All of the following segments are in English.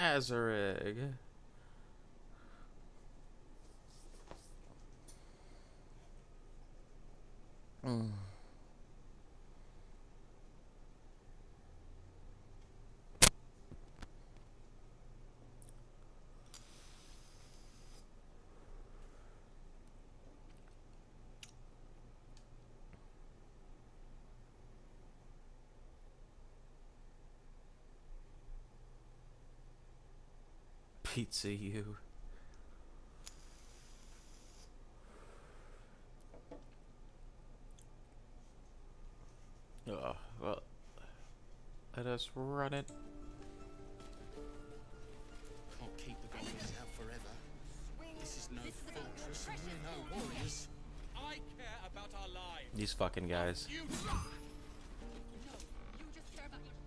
Azarig. Mm. Pizza you. Oh, well, let us run it. Can't keep the goblins out forever. This is no fortress and we're no warriors. I care about our lives. These fucking guys.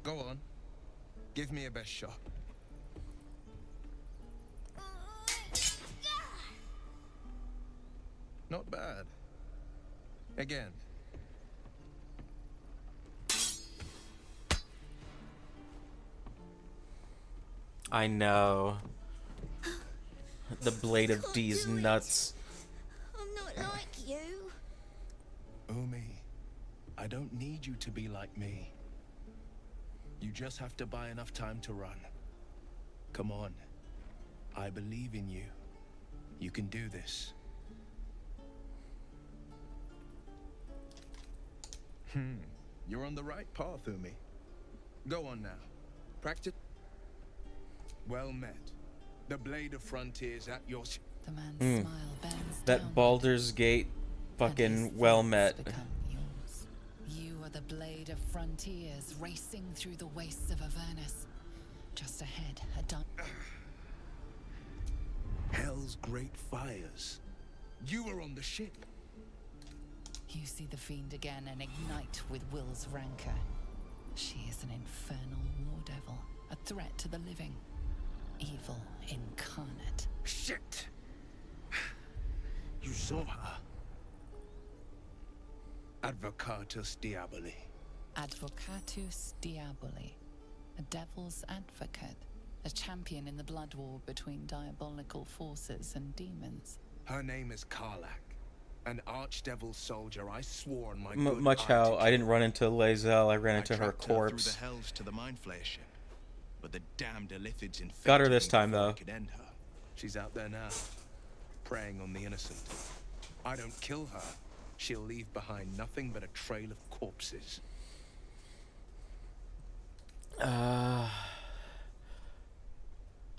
Go on. Give me a best shot. Not bad. Again. I know. The blade of D's nuts. I'm not like you. Umi, I don't need you to be like me. You just have to buy enough time to run. Come on. I believe in you. You can do this. You're on the right path, Umi. Go on now. Practice. Well met. The blade of frontiers at your... The man's smile bends That downward, Baldur's Gate and fucking his well thoughts met. become yours. You are the blade of frontiers racing through the wastes of Avernus. Just ahead, Hell's great fires. You were on the ship. You see the fiend again and ignite with Will's rancor. She is an infernal war devil, a threat to the living. Evil incarnate. Shit! You saw her. Advocatus Diaboli. Advocatus Diaboli. A devil's advocate. A champion in the blood war between diabolical forces and demons. Her name is Karlak. An archdevil soldier I swore on my Much how I didn't run into Lae'zel, I ran into her corpse. Through the hells to the Mind Flayer ship. But the damned Illithids infected Got her this me time, before though. we could end her. She's out there now, preying on the innocent. I don't kill her. She'll leave behind nothing but a trail of corpses.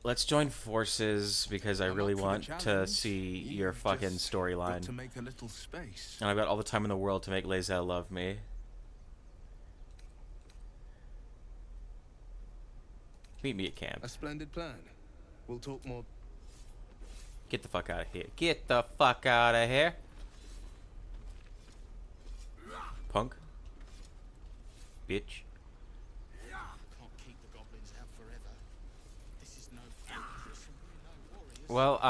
Let's join forces because I really want to see your fucking storyline. To make a little space. And I've got all the time in the world to make Lae'zel love me. Meet me at camp. A splendid plan. We'll talk more. Get the fuck out of here. Get the fuck out of here. Punk. Bitch. Can't keep the goblins out forever. This is no fortress and we're no warriors. Well,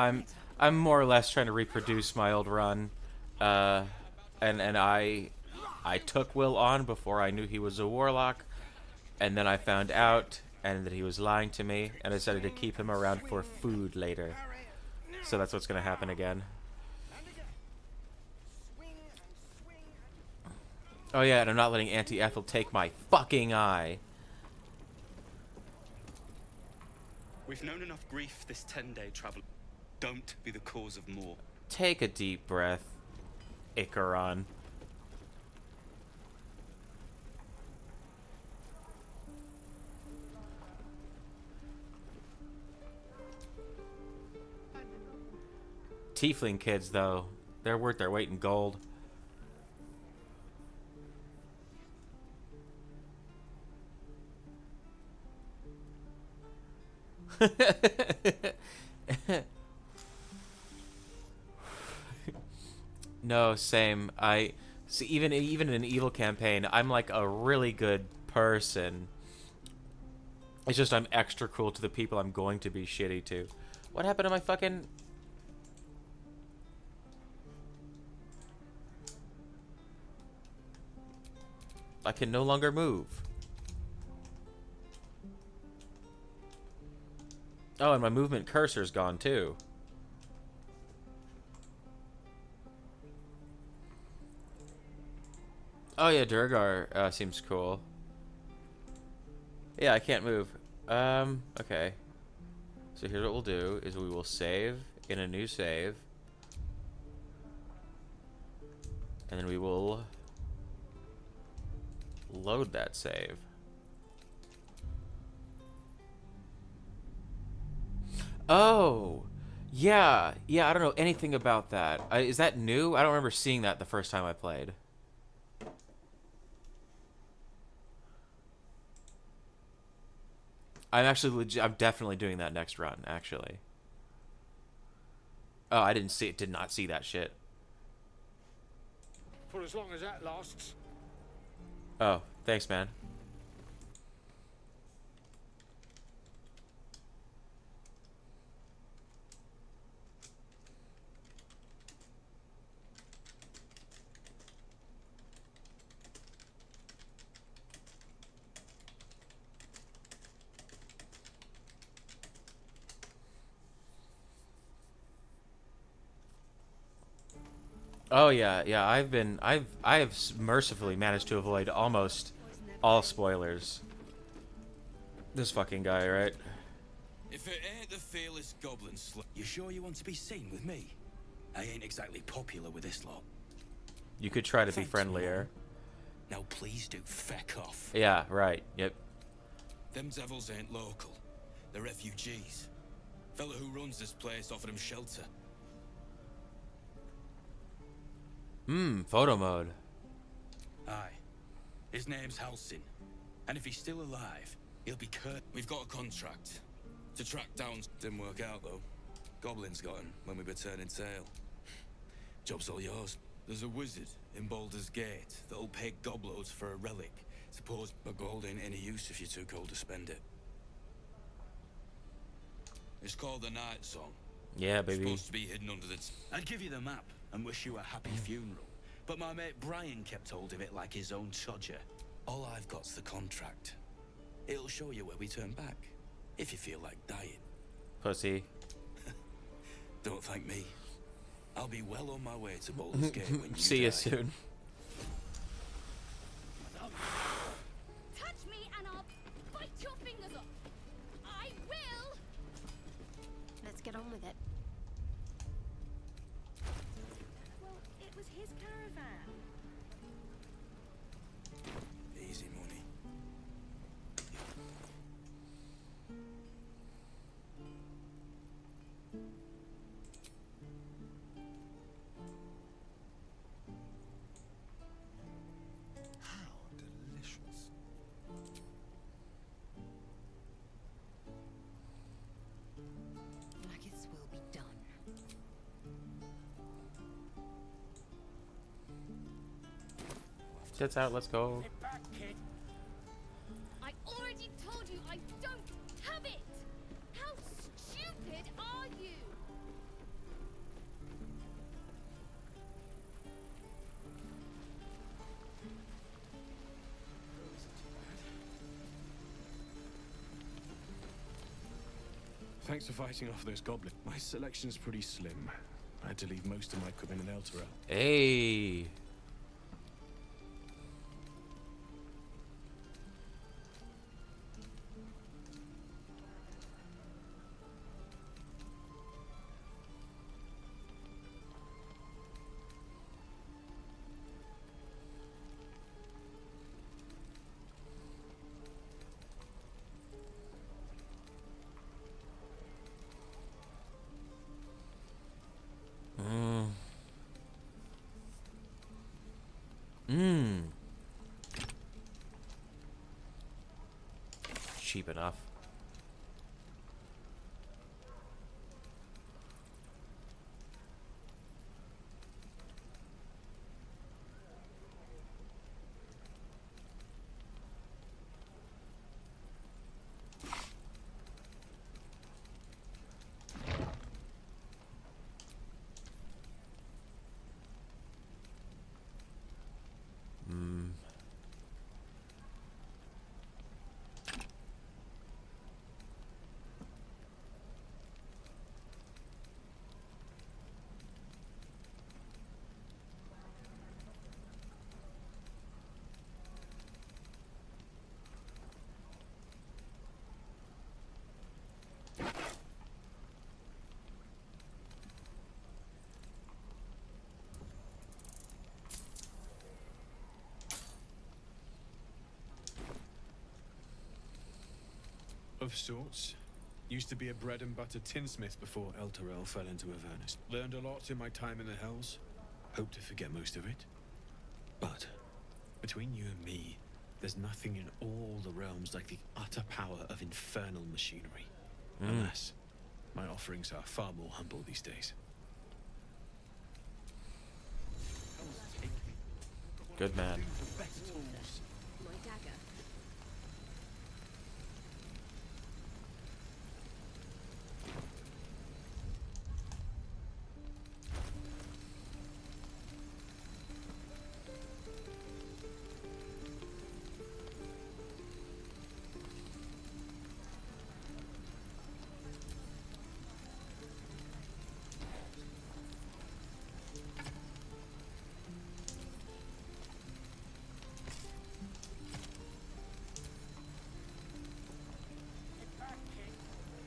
I'm more or less trying to reproduce my old run. And I took Will on before I knew he was a warlock. And then I found out and that he was lying to me, and I decided to keep him around for food later. So that's what's going to happen again. Oh yeah, and I'm not letting Auntie Ethel take my fucking eye. We've known enough grief this 10-day travel. Don't be the cause of more. Take a deep breath, Icaron. Tiefling kids, though, they're worth their weight in gold. No, same. I see. Even in an evil campaign, I'm like a really good person. It's just I'm extra cruel to the people I'm going to be shitty to. What happened to my fucking? I can no longer move. Oh, and my movement cursor's gone too. Oh yeah, Durgar seems cool. Yeah, I can't move. Okay. So here's what we'll do, is we will save in a new save. And then we will load that save. Oh! Yeah, I don't know anything about that. Is that new? I don't remember seeing that the first time I played. I'm definitely doing that next run, actually. Oh, I did not see that shit. For as long as that lasts. Oh, thanks, man. Oh yeah, I have mercifully managed to avoid almost all spoilers. This fucking guy, right? If it ain't the fearless goblin You sure you want to be seen with me? I ain't exactly popular with this lot. You could try to be Thanks, friendlier. Now please do feck off. Yeah, right. Yep. Them devils ain't local. They're refugees. Fella who runs this place offered them shelter. Photo mode. Aye. His name's Halsin. And if he's still alive, he'll be curt. We've got a contract to track down. Didn't work out, though. Goblins got him when we were turning tail. Job's all yours. There's a wizard in Baldur's Gate that'll pay gobloads for a relic. Suppose the gold ain't any use if you're too cold to spend it. It's called the Night Song. Yeah, baby. Supposed to be hidden under the... I'd give you the map and wish you a happy funeral. But my mate Brian kept hold of it like his own Todger. All I've got's the contract. It'll show you where we turn back, if you feel like dying. Pussy. Don't thank me. I'll be well on my way to Baldur's Gate when you See die. you soon. Touch me and I'll bite your fingers off. I will. Let's get on with it. Well, it was his caravan. Easy money. Delicious. Nuggets will be done. Tits out, let's go. Get back, kid. I already told you I don't have it. How stupid are you? Thanks for fighting off those goblins. My selection's pretty slim. I had to leave most of my equipment in Elturel. Hey. Cheap enough. Of sorts. Used to be a bread and butter tinsmith before El Terrell fell into Avernus. Learned a lot in my time in the Hells. Hope to forget most of it. But between you and me, there's nothing in all the realms like the utter power of infernal machinery. Alas, my offerings are far more humble these days. Good man. My dagger.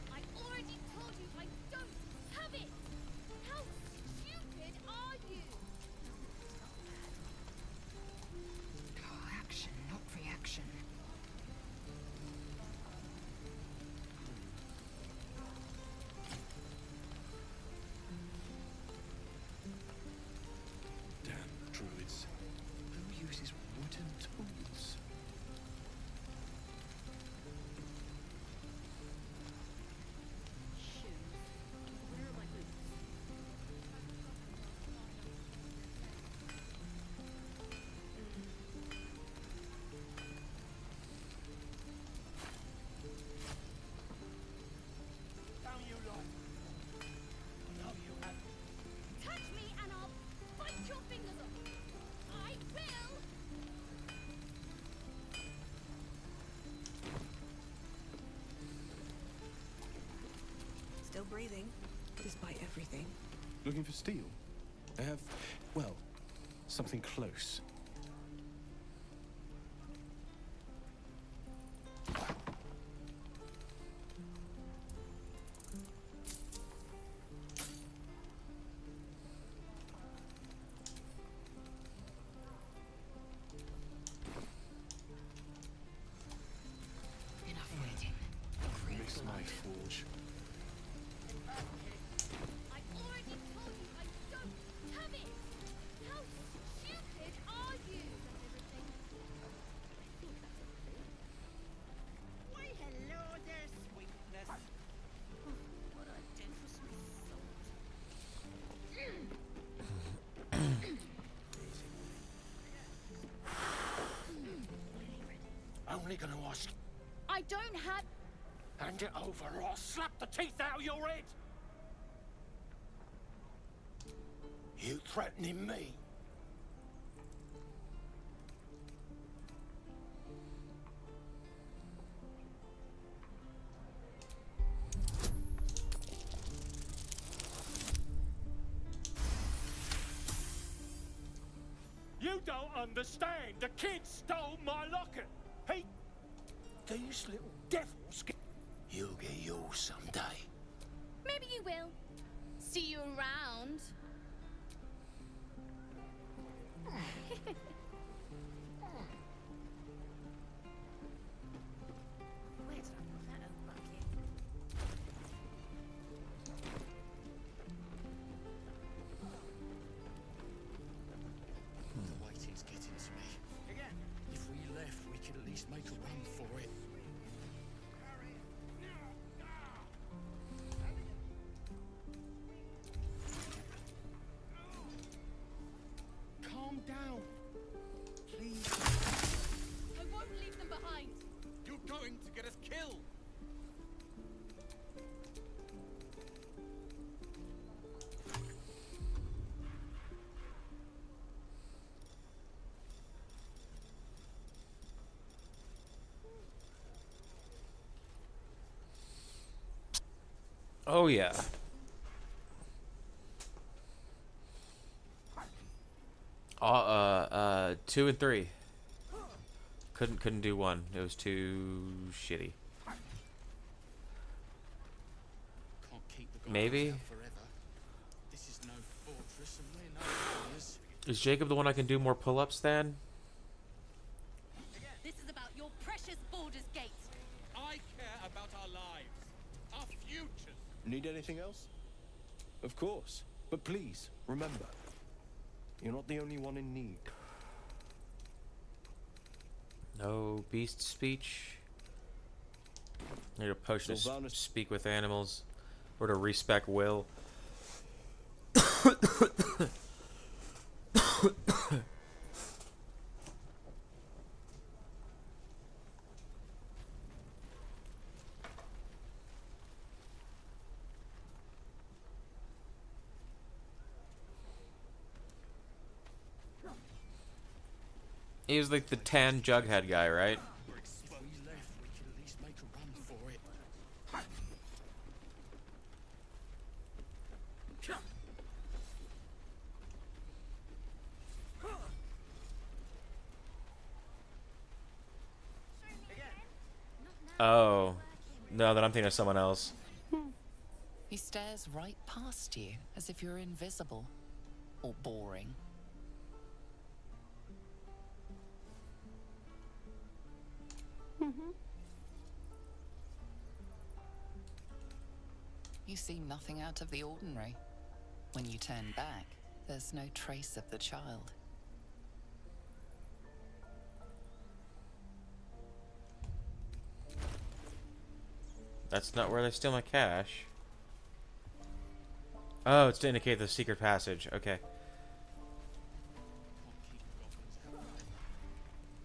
I already told you I don't have it! How stupid are you? Action, not reaction. Damn druids. Who uses wooden tools? Shoes. Where are my boots? Touch me and I'll bite your fingers off. I will. Still breathing, despite everything. Looking for steel? I have, well, something close. Enough waiting. Miss my forge. I already told you I don't have it. How stupid are you? Why, hello there, sweetness. What I did for sweet Only gonna ask. I don't have. Hand it over or I'll slap the teeth out of your head. You threatening me? You don't understand. The kid stole my locket. He... These little devils... You'll get yours someday. Maybe you will. See you around. Where did I put that old bucket? The waiting's getting to me. If we left, we could at least make a run for it. Calm down. Please. I won't leave them behind. You're going to get us killed! Oh yeah. 2 and 3. Couldn't do 1. It was too shitty. Can't keep the Maybe. out forever. This is no fortress and we're no warriors. Is Jacob the one I can do more pull-ups than? This is about your precious Baldur's Gate. I care about our our lives, our futures. Need anything else? Of course. But please, remember, you're not the only one in need. No beast speech. Need a potion to Sylvanas- speak with animals, or to respec will. He was like the tan Jughead guy, right? If we left, we could at least make a run for it. Oh. No, then I'm thinking of someone else. He stares right past you, as if you're invisible. Or boring. You seem nothing out of the ordinary. When you turn back, there's no trace of the child. That's not where they steal my cash. Oh, it's to indicate the secret passage. Okay.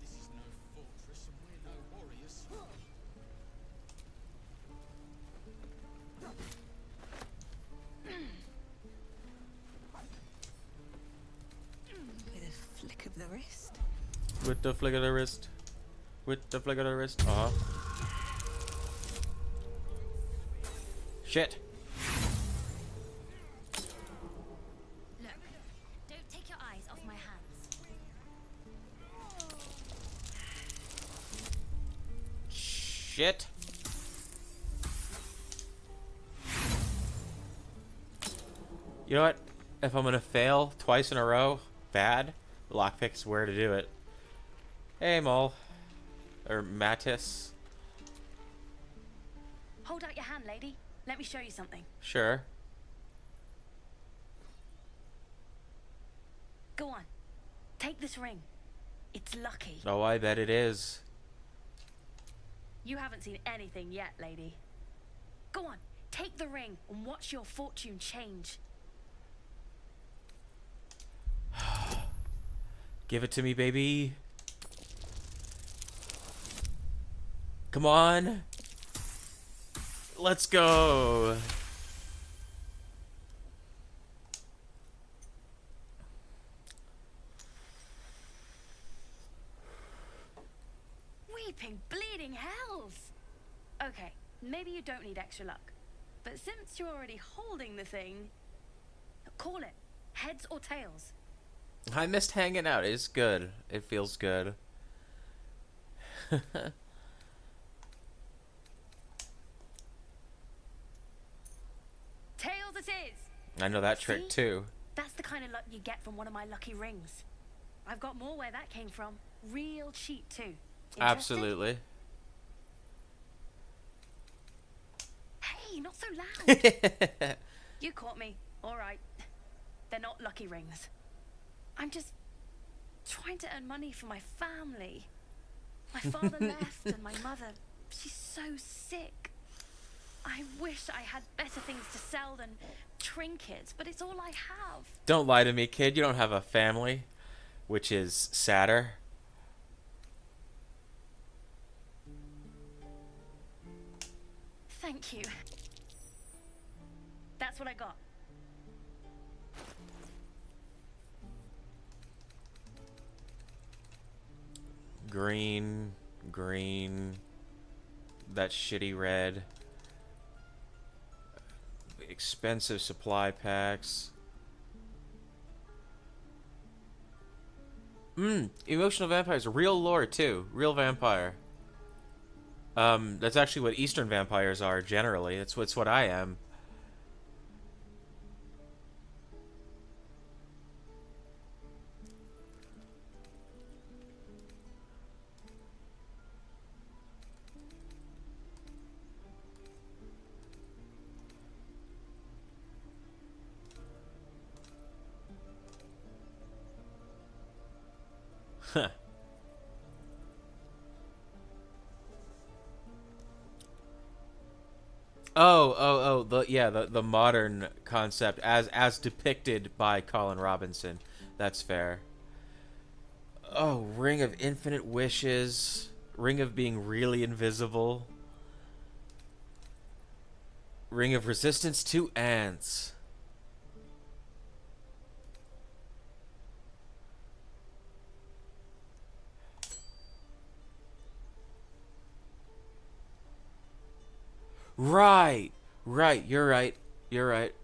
This is no fortress and we're no warriors. With a flick of the wrist. With the flick of the wrist. With the flick of the wrist. Uh-huh. Shit. Look, don't take your eyes off my hands. Shit. You know what? If I'm gonna fail twice in a row, bad, lockpick's where to do it. Hey, Mol. Or Mattis. Hold out your hand, lady. Let me show you something. Sure. Go on. Take this ring. It's lucky. Oh, I bet it is. You haven't seen anything yet, lady. Go on. Take the ring and watch your fortune change. Give it to me, baby. Come on. Let's go. Weeping, bleeding hells. Okay, maybe you don't need extra luck. But since you're already holding the thing, call it. Heads or tails. I missed hanging out. It's good. It feels good. Tails it is. I know that trick See? too. That's the kind of luck you get from one of my lucky rings. I've got more where that came from. Real cheap too. Interested? Absolutely. Hey, not so loud. You caught me. All right. They're not lucky rings. I'm just trying to earn money for my family. My father left and my mother, she's so sick. I wish I had better things to sell than trinkets, but it's all I have. Don't lie to me, kid. You don't have a family, which is sadder. Thank you. That's what I got. Green, green, that shitty red. Expensive supply packs. Emotional vampires. Real lore, too. Real vampire. That's actually what Eastern vampires are, generally. It's what I am. The modern concept as depicted by Colin Robinson. That's fair. Oh, Ring of Infinite Wishes, Ring of being really invisible, Ring of Resistance to Ants. Right, right. You're right. You're right.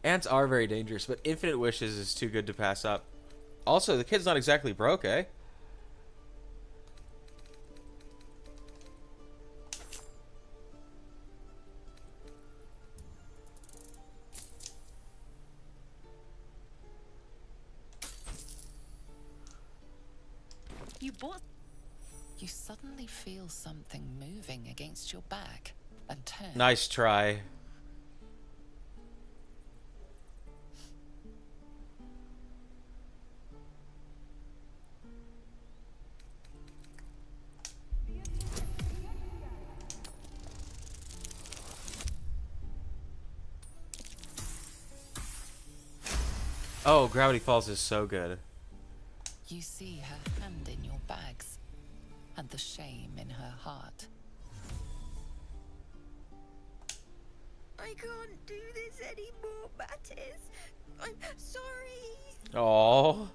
Ants are very dangerous, but Infinite Wishes is too good to pass up. Also, the kid's not exactly broke, eh? You bought. You suddenly feel something moving against your back and turn. Nice try. Oh, Gravity Falls is so good. You see her hand in your bags and the shame in her heart. I can't do this anymore, Mattis. I'm sorry. Oh.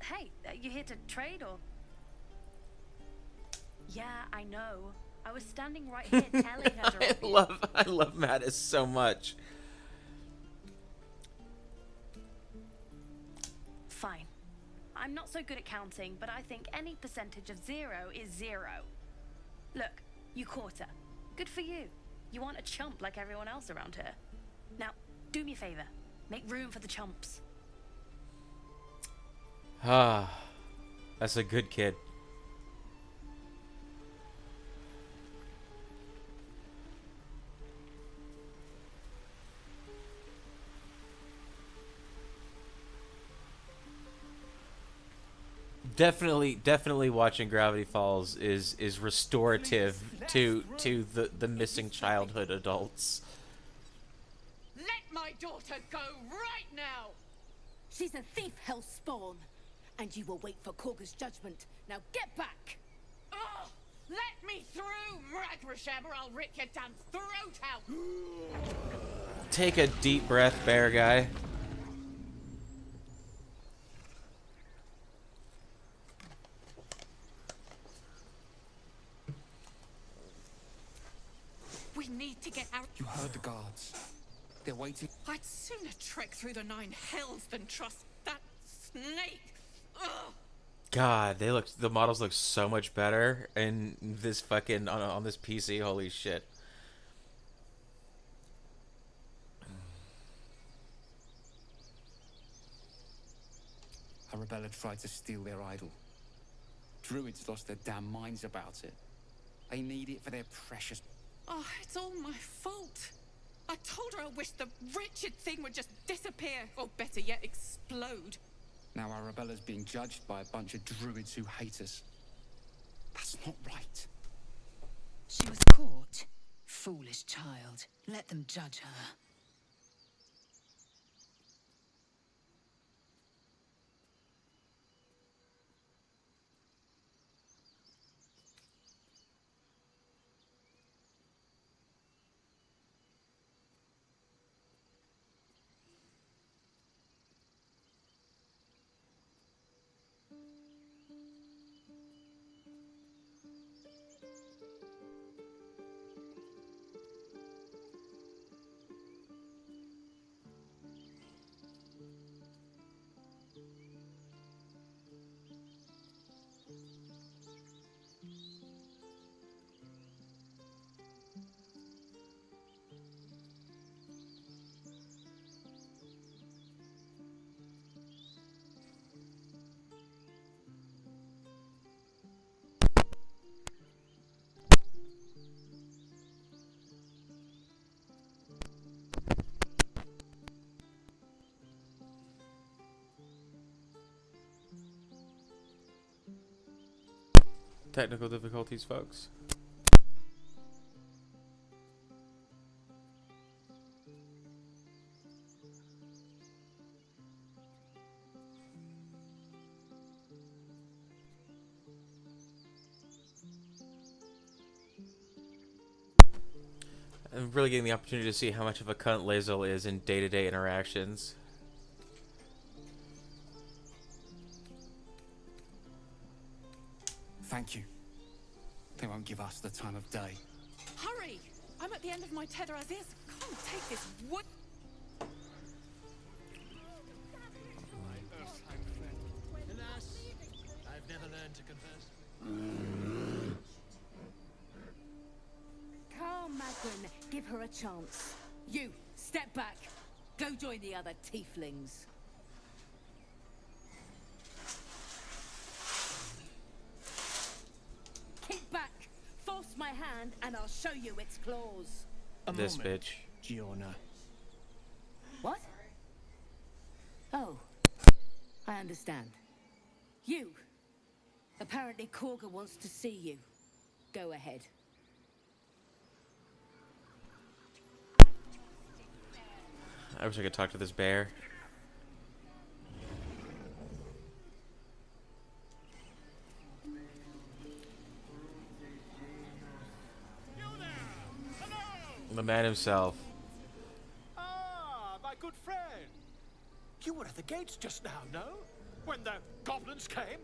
Hey, you here to trade or? Yeah, I know. I was standing right here telling her to rob you. I love Mattis so much. Fine. I'm not so good at counting, but I think any percentage of 0 is 0. Look, you caught her. Good for you. You aren't a chump like everyone else around here. Now, do me a favor. Make room for the chumps. Ah, that's a good kid. Definitely watching Gravity Falls is restorative to the missing childhood adults. Let my daughter go right now! She's a thief, hellspawn. And you will wait for Korga's judgment. Now get back! Oh, let me through, Mragrasham, or I'll rip your damn throat out! Take a deep breath, bear guy. We need to get out. You heard the guards. They're waiting. I'd sooner trek through the 9 hells than trust that snake. Ugh. God, the models look so much better in this fucking on this PC. Holy shit. Arabella tried to steal their idol. Druids lost their damn minds about it. They need it for their precious. Oh, it's all my fault. I told her I wished the wretched thing would just disappear, or better yet, explode. Now Arabella's being judged by a bunch of druids who hate us. That's not right. She was caught. Foolish child. Let them judge her. Technical difficulties, folks. I'm really getting the opportunity to see how much of a cunt Lae'zel is in day-to-day interactions. Thank you. They won't give us the time of day. Hurry! I'm at the end of my tether as is. Can't take this wood. Alas, I've never learned to converse. Calm, Magrin. Give her a chance. You, step back. Go join the other tieflings. Kick back. Force my hand and I'll show you its claws. This bitch. Giorna. What? Oh, I understand. You. Apparently Korga wants to see you. Go ahead. I wish I could talk to this bear. The man himself. Ah, my good friend. You were at the gates just now, no? When the goblins came?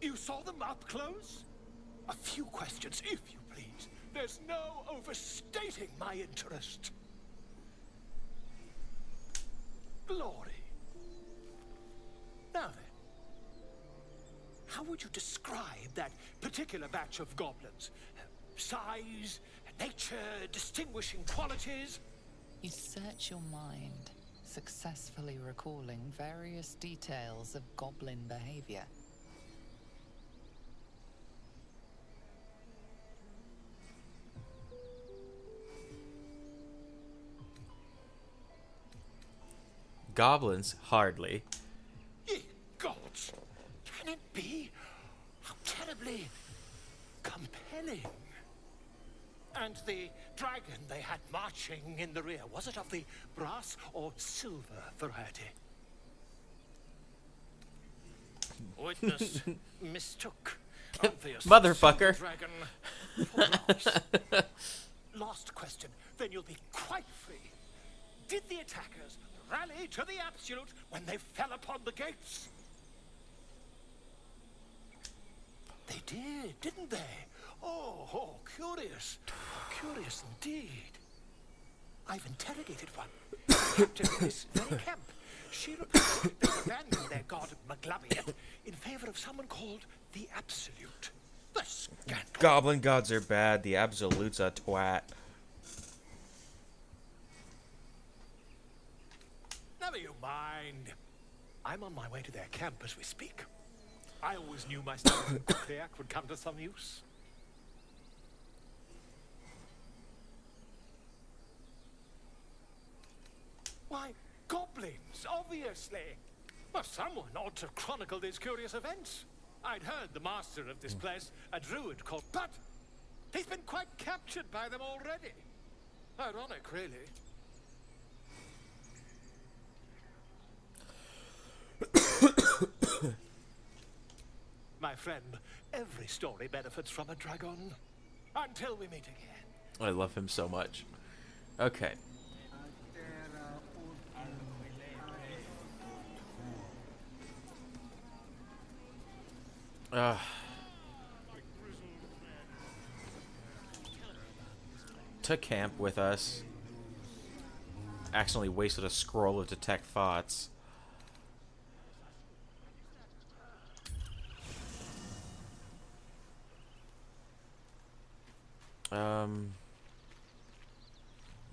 You saw them up close? A few questions, if you please. There's no overstating my interest. Glory. Now then, how would you describe that particular batch of goblins? Size, nature, distinguishing qualities? You search your mind, successfully recalling various details of goblin behavior. Goblins? Hardly. Ye gods! Can it be? How terribly compelling. And the dragon they had marching in the rear, was it of the brass or silver variety? Witness mistook obvious Motherfucker. silver dragon for brass. Last question, then you'll be quite free. Did the attackers rally to the absolute when they fell upon the gates? They did, didn't they? Oh, curious. Curious indeed. I've interrogated one. Captain of this very camp. She reported they abandoned their god Maglabiet in favor of someone called the Absolute. The scandal. Goblin gods are bad. The Absolute's a twat. Never you mind. I'm on my way to their camp as we speak. I always knew my stuff in Kutriak would come to some use. Why, goblins, obviously. Well, someone ought to chronicle these curious events. I'd heard the master of this place, a druid called... But he's been quite captured by them already. Ironic, really. My friend, every story benefits from a dragon. Until we meet again. I love him so much. Okay. To camp with us. Accidentally wasted a scroll of detect thoughts.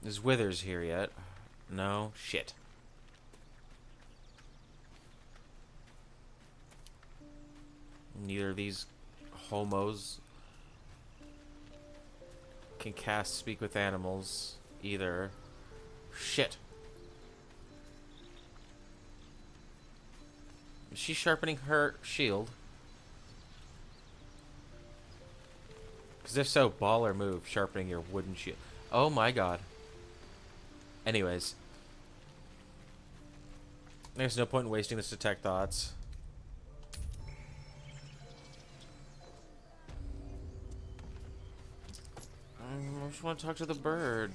Is Withers here yet? No? Shit. Neither of these homos can cast Speak with Animals either. Shit. Is she sharpening her shield? Because if so, baller move, sharpening your wooden shield. Oh my god. Anyways. There's no point in wasting this detect thoughts. I just want to talk to the bird.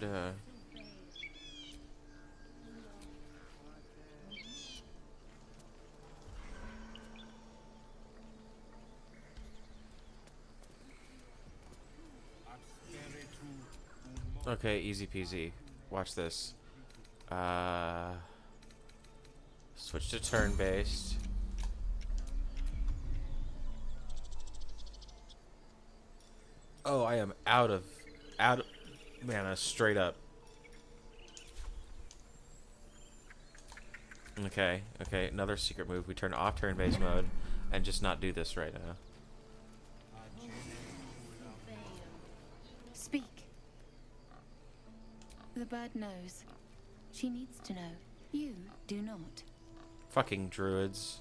Okay, easy peasy. Watch this. Switch to turn-based. Oh, I am out of mana straight up. Okay, another secret move. We turn off turn-based mode and just not do this right now. Speak. The bird knows. She needs to know. You do not. Fucking druids.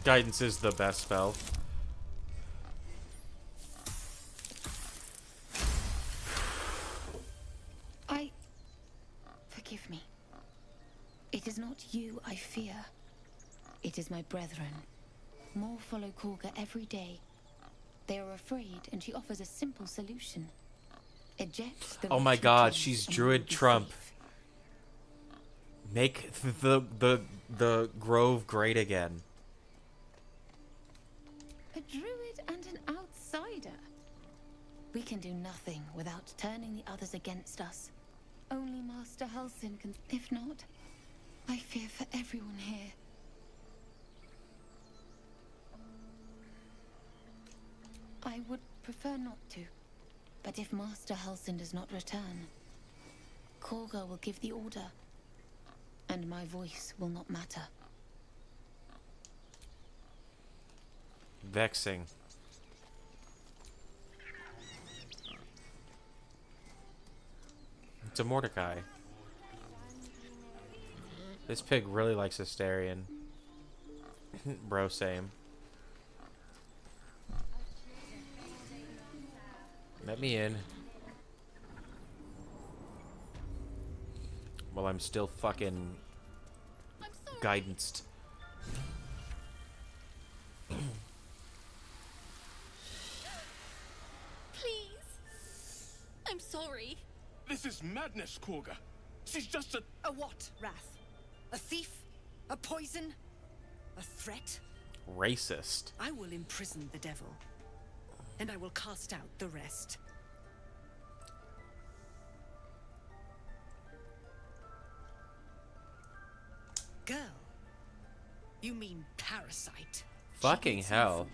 Guidance is the best spell. Forgive me. It is not you I fear. It is my brethren. More follow Korga every day. They are afraid, and she offers a simple solution. Eject the Oh my wretched god, ones she's and you Druid will be Trump. safe. Make the grove great again. A druid and an outsider. We can do nothing without turning the others against us. Only Master Halsin can. If not, I fear for everyone here. I would prefer not to. But if Master Halsin does not return, Korga will give the order. And my voice will not matter. Vexing. It's a Mordecai. This pig really likes Asterion. Bro, same. Let me in. Well, I'm still fucking guidanced. Please. I'm sorry. This is madness, Korga. She's just a... A what, Wrath? A thief? A poison? A threat? Racist. I will imprison the devil. And I will cast out the rest. Girl. You mean parasite. Fucking hell.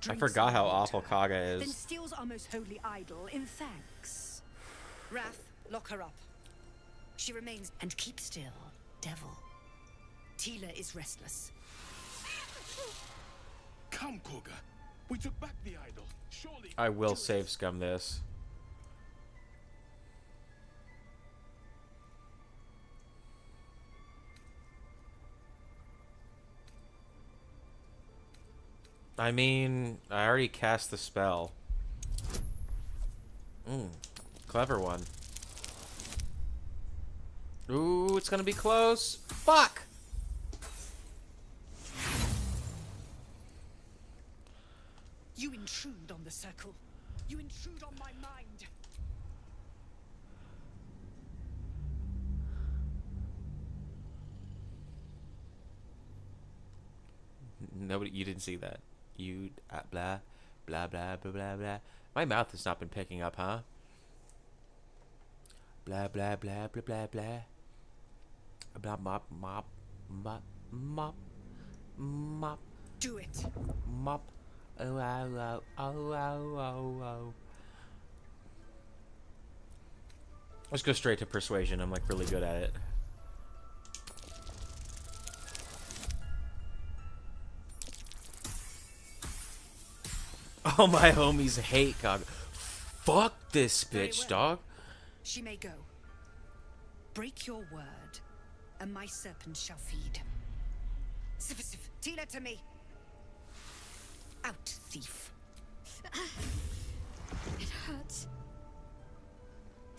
I forgot how awful Kaga Then is. steals our most holy idol in thanks. Wrath, lock her up. She remains and keep still, devil. Tila is restless. Come, Korga. We took back the idol. Surely... I will save scum this. I mean, I already cast the spell. Clever one. Ooh, it's gonna be close. Fuck! You intrude on the circle. You intrude on my mind. Nobody, you didn't see that. You, blah, blah, blah, blah, blah, blah. My mouth has not been picking up, huh? Blah, blah, blah, blah, blah, blah. Blah, mop, mop, mop, mop, mop. Do it. Mop. Oh, oh, oh, oh, oh, oh, oh. Let's go straight to persuasion. I'm like really good at it. Oh, my homies hate Kaga. Fuck this bitch, dog. She may go. Break your word, and my serpent shall feed. Sif, Tila to me. Out, thief. It hurts.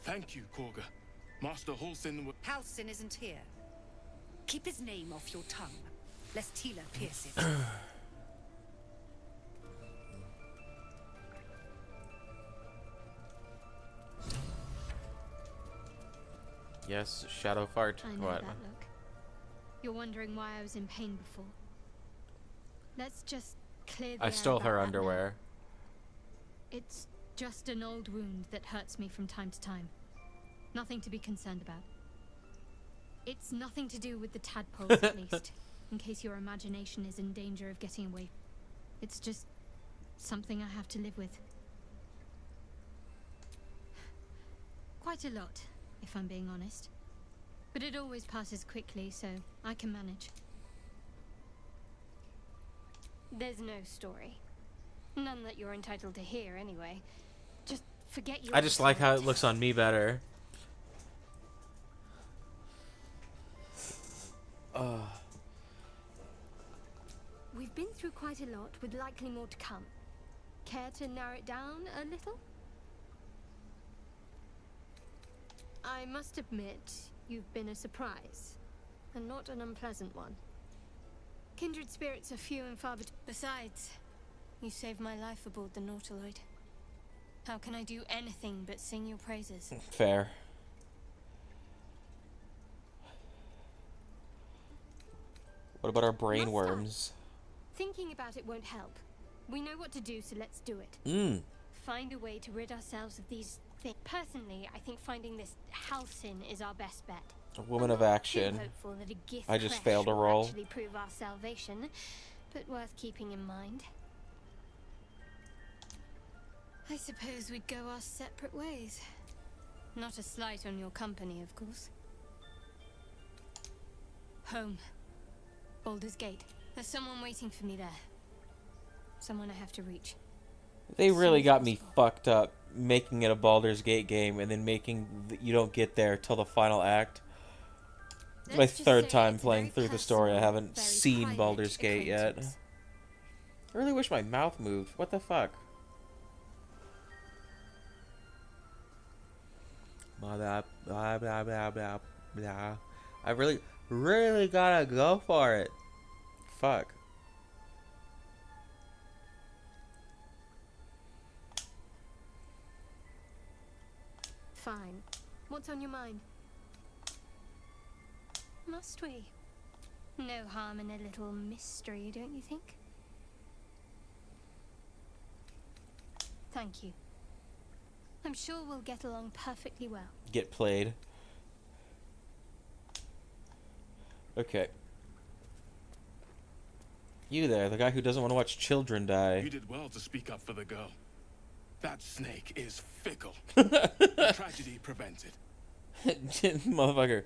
Thank you, Korga. Master Halsin will... Halsin isn't here. Keep his name off your tongue, lest Tila pierce it. Yes, shadow fart. I know What? that look. You're wondering why I was in pain before. Let's just clear the I air stole about her that underwear. now. It's just an old wound that hurts me from time to time. Nothing to be concerned about. It's nothing to do with the tadpoles, at least, in case your imagination is in danger of getting away. It's just something I have to live with. Quite a lot, if I'm being honest. But it always passes quickly, so I can manage. There's no story. None that you're entitled to hear, anyway. Just forget you. I just like how it looks on me better. We've been through quite a lot, with likely more to come. Care to narrow it down a little? I must admit, you've been a surprise, and not an unpleasant one. Kindred spirits are few and far between. Besides, you saved my life aboard the Nautiloid. How can I do anything but sing your praises? Fair. What about our brain worms? Thinking about it won't help. We know what to do, so let's do it. Find a way to rid ourselves of these things. Personally, I think finding this Halsin is our best bet. A woman of action. Hopeful that a gift I just crash failed a will roll. actually prove our salvation, but worth keeping in mind. I suppose we'd go our separate ways. Not a slight on your company, of course. Home. Baldur's Gate. There's someone waiting for me there. Someone I have to reach. They really got me fucked up making it a Baldur's Gate game and then making you don't get there till the final act. It's my third time playing through the story. I haven't seen Baldur's Gate yet. I really wish my mouth moved. What the fuck? Blah, blah, blah, blah, blah, blah. I really gotta go for it. Fuck. Fine. What's on your mind? Must we? No harm in a little mystery, don't you think? Thank you. I'm sure we'll get along perfectly well. Get played. Okay. You there, the guy who doesn't want to watch children die. You did well to speak up for the girl. That snake is fickle. Tragedy prevented. Motherfucker.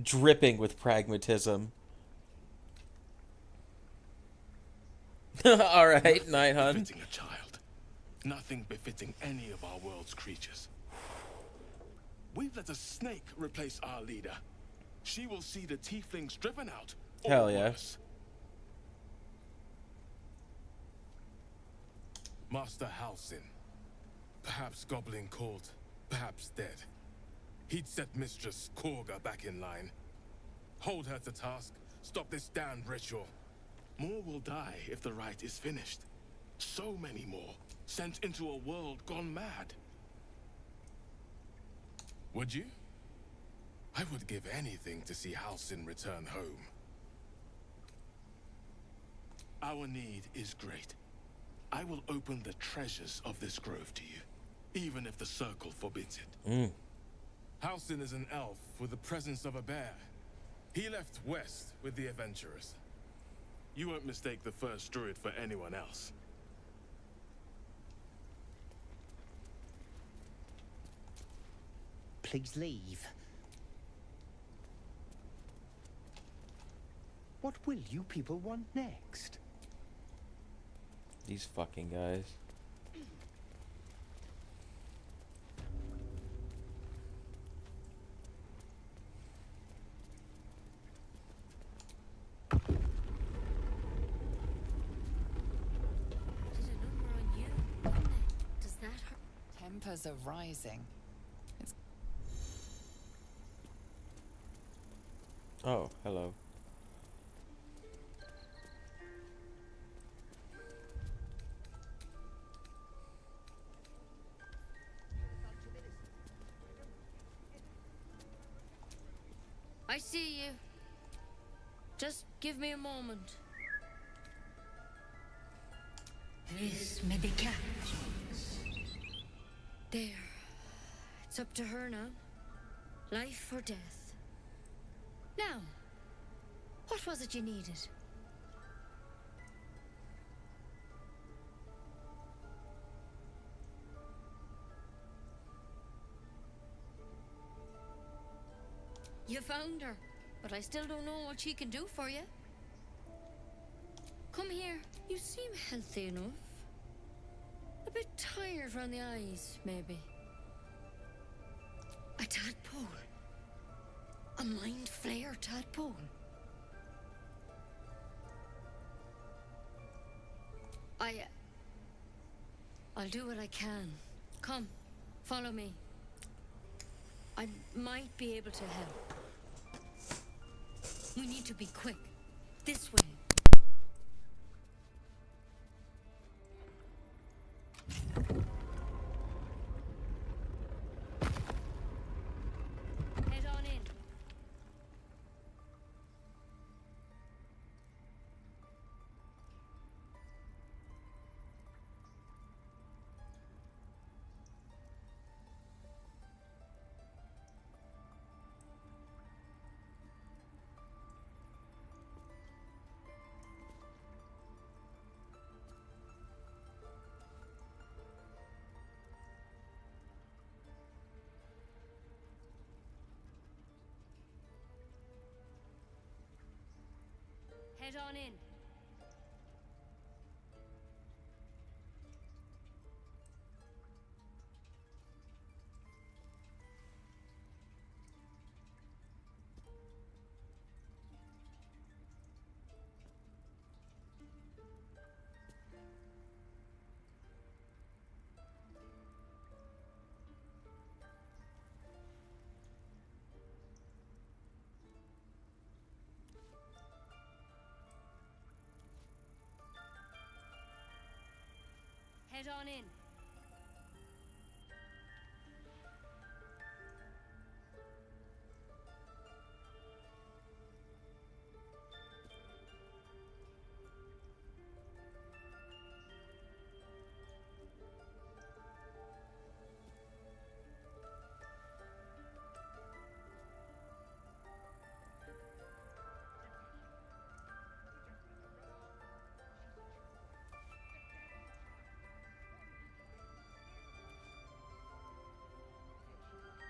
Dripping with pragmatism. Alright, Night Hunt. Befitting a child. Nothing befitting any of our world's creatures. We've let a snake replace our leader. She will see the tieflings driven out. Hell yeah. Worse. Master Halsin. Perhaps Goblin caught, perhaps dead. He'd set Mistress Korga back in line. Hold her to task, stop this damned ritual. More will die if the rite is finished. So many more, sent into a world gone mad. Would you? I would give anything to see Halsin return home. Our need is great. I will open the treasures of this grove to you, even if the circle forbids it. Halsin is an elf with the presence of a bear. He left west with the adventurers. You won't mistake the first druid for anyone else. Please leave. What will you people want next? These fucking guys. Did a number on you, didn't it? Does that hurt? Tempers are rising. It's Oh, hello. I see you. Just give me a moment. This may be cat. There. It's up to her now. Life or death. Now, what was it you needed? You found her, but I still don't know what she can do for you. Come here. You seem healthy enough. A bit tired around the eyes, maybe. A tadpole. A mind flayer tadpole. I'll do what I can. Come, follow me. I might be able to help. We need to be quick. This way. Head on in. Head on in. Head on in.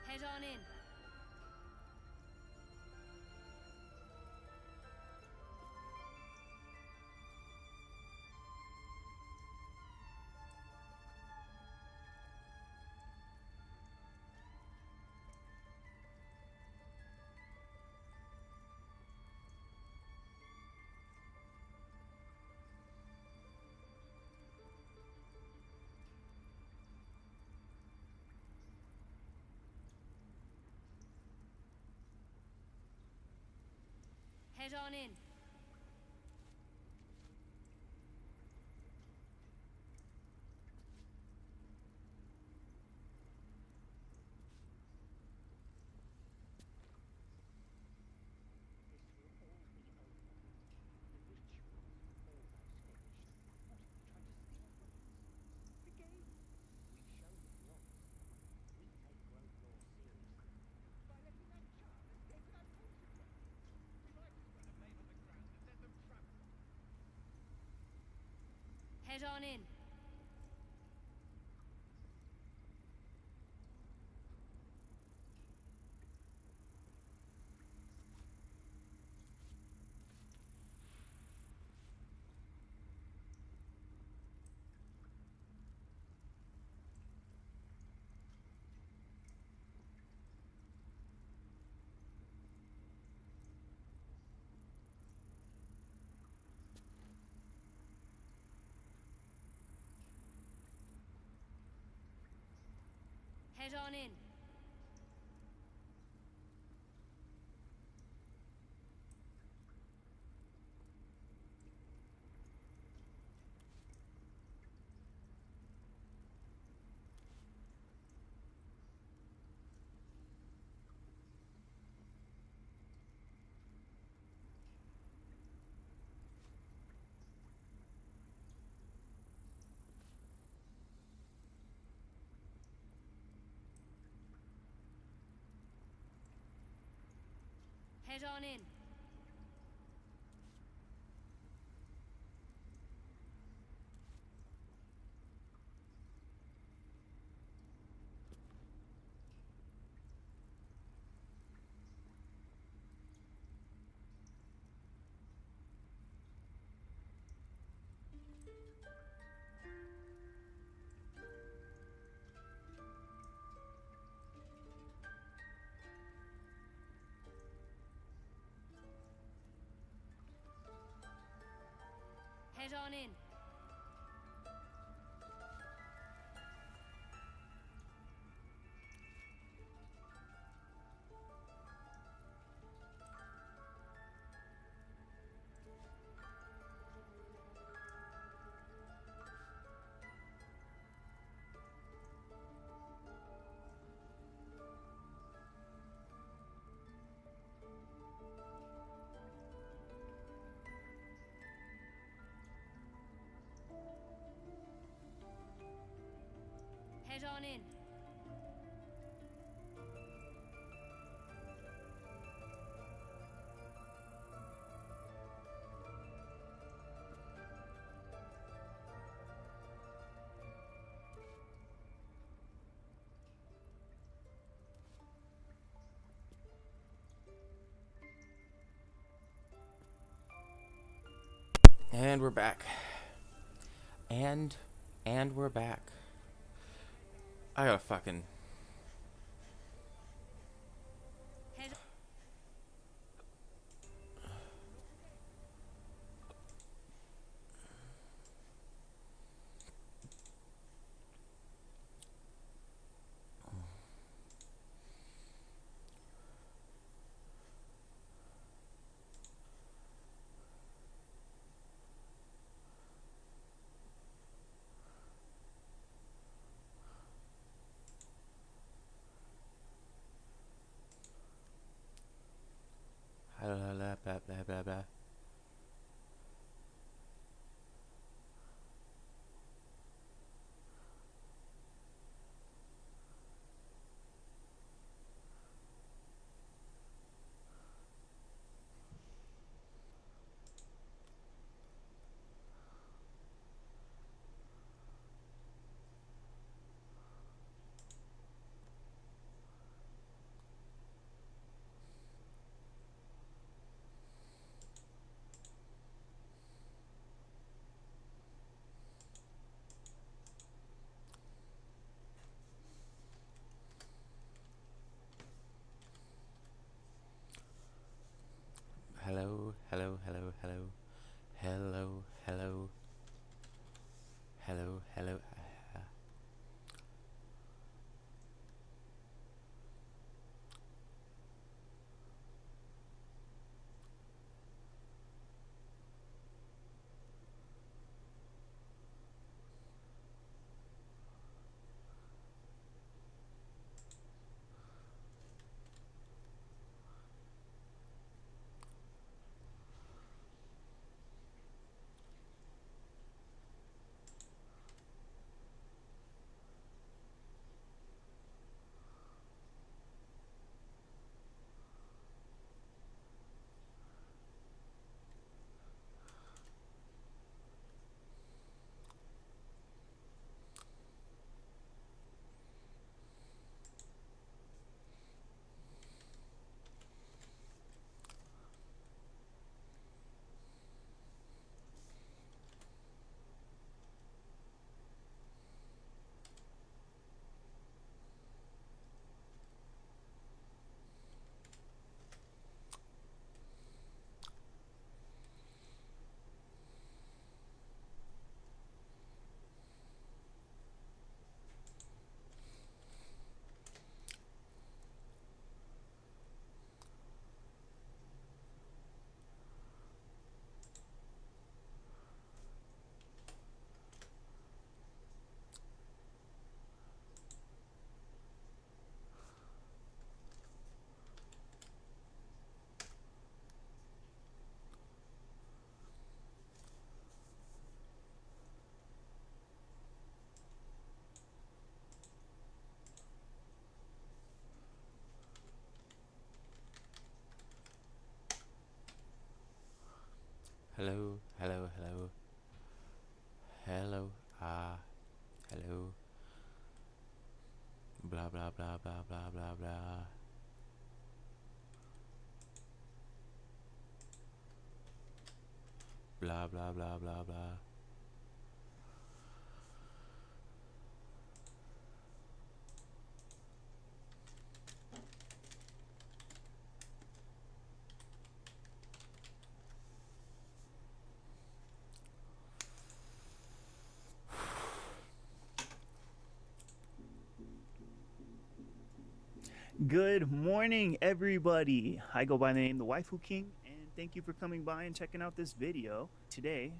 Head on in. Head on in. Head on in. Head on in. Head on in. Head on in. Head on in. And we're back. And we're back. I gotta fucking... Head Blah, blah, blah, blah. Hello, hello, hello, hello. Hello, hello. Hello, hello. Hello, hello, hello. Hello, hello. Blah, blah, blah, blah, blah, blah, blah. Blah, blah, blah, blah, blah. Good morning, everybody. I go by the name The Waifu King, and thank you for coming by and checking out this video. Today,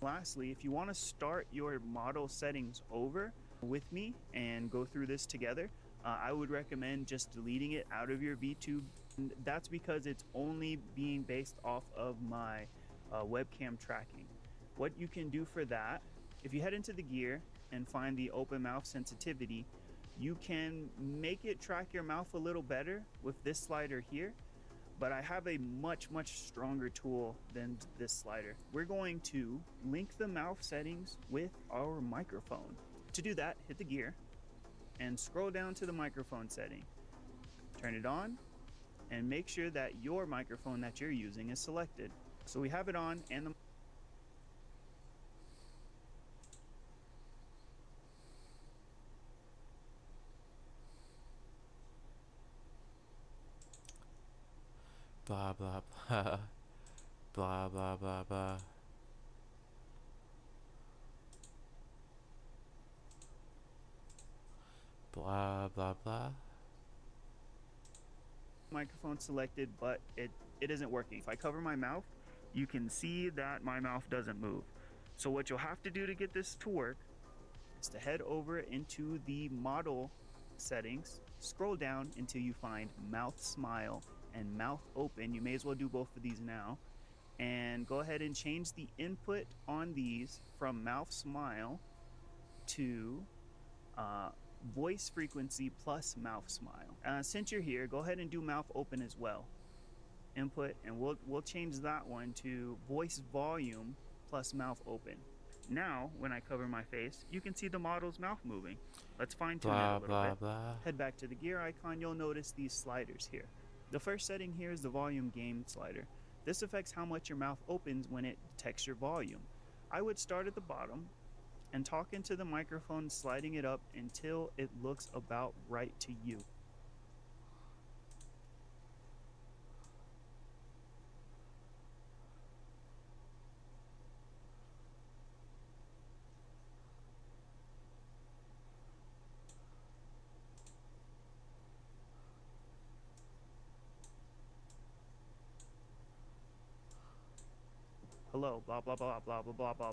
lastly, if you want to start your model settings over with me and go through this together, I would recommend just deleting it out of your VTube. And that's because it's only being based off of my webcam tracking. What you can do for that, if you head into the gear and find the open mouth sensitivity, you can make it track your mouth a little better with this slider here, but I have a much stronger tool than this slider. We're going to link the mouth settings with our microphone. To do that, hit the gear and scroll down to the microphone setting. Turn it on and make sure that your microphone that you're using is selected. So we have it on and the blah, blah, blah. Blah, blah, blah, blah. Blah, blah, blah. Microphone selected, but it isn't working. If I cover my mouth, you can see that my mouth doesn't move. So what you'll have to do to get this to work is to head over into the model settings, scroll down until you find mouth smile and mouth open. You may as well do both of these now, and go ahead and change the input on these from mouth smile to voice frequency plus mouth smile. Since you're here, go ahead and do mouth open as well. Input, and we'll change that one to voice volume plus mouth open. Now, when I cover my face, you can see the model's mouth moving. Let's fine tune it a little Blah, bit. blah. Head back to the gear icon, you'll notice these sliders here. The first setting here is the volume gain slider. This affects how much your mouth opens when it detects your volume. I would start at the bottom and talk into the microphone, sliding it up until it looks about right to you. Hello, blah blah blah blah blah blah blah.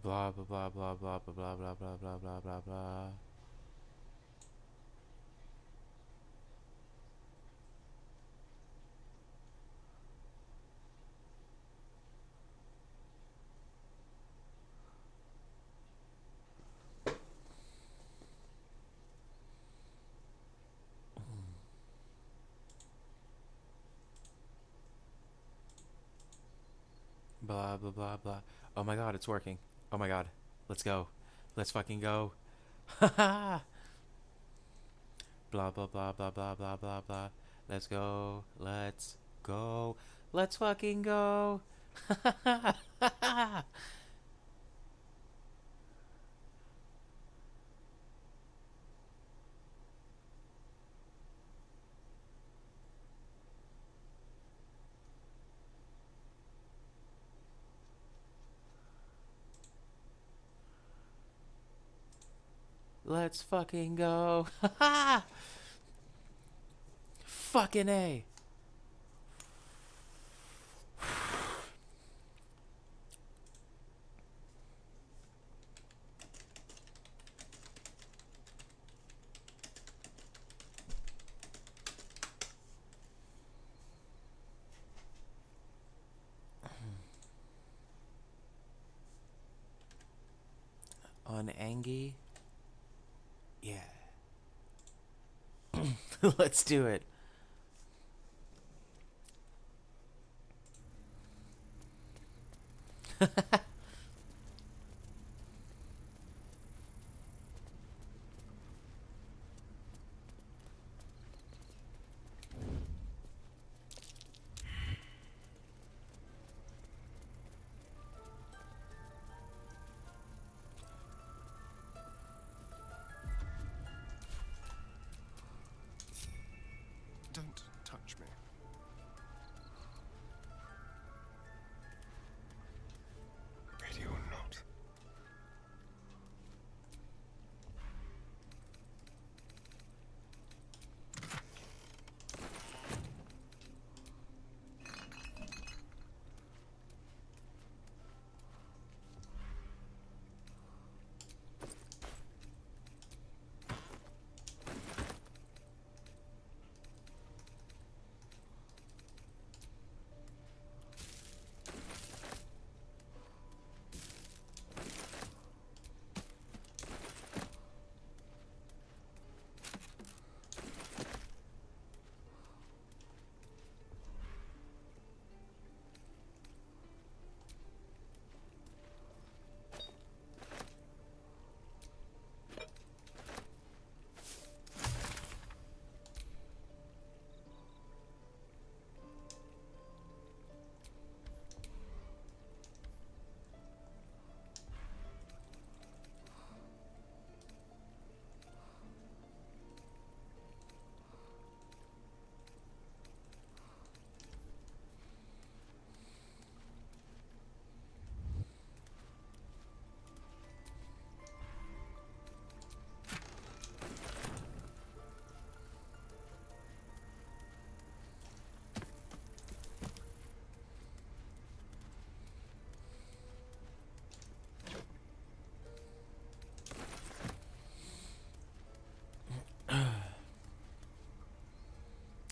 Blah, blah, blah, blah, blah, blah, blah, blah, blah, blah, blah, blah, blah. Blah, blah, blah, blah. Oh my god, it's working. Oh my god. Let's go. Let's fucking go. Haha. Blah, blah, blah, blah, blah, blah, blah, blah. Let's go. Let's go. Let's fucking go. Let's fucking go. Fucking A. one Angie? Yeah. Let's do it. Don't touch me. Ready or not.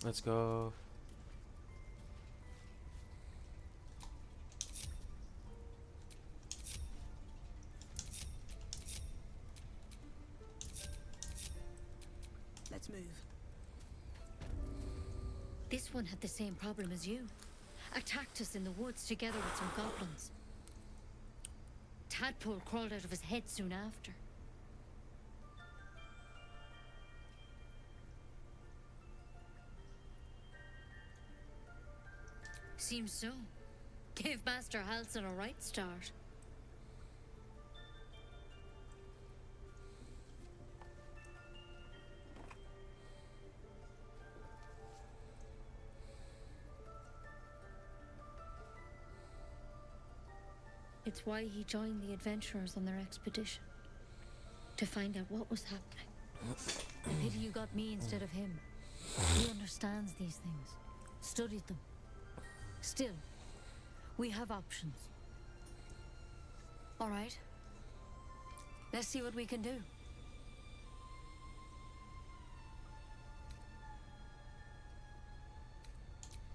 Let's go. Let's move. This one had the same problem as you. Attacked us in the woods together with some goblins. Tadpole crawled out of his head soon after. Seems so. Gave Master Halsin a right start. It's why he joined the adventurers on their expedition. To find out what was happening. Pity you got me instead of him. He understands these things. Studied them. Still, we have options. All right. Let's see what we can do.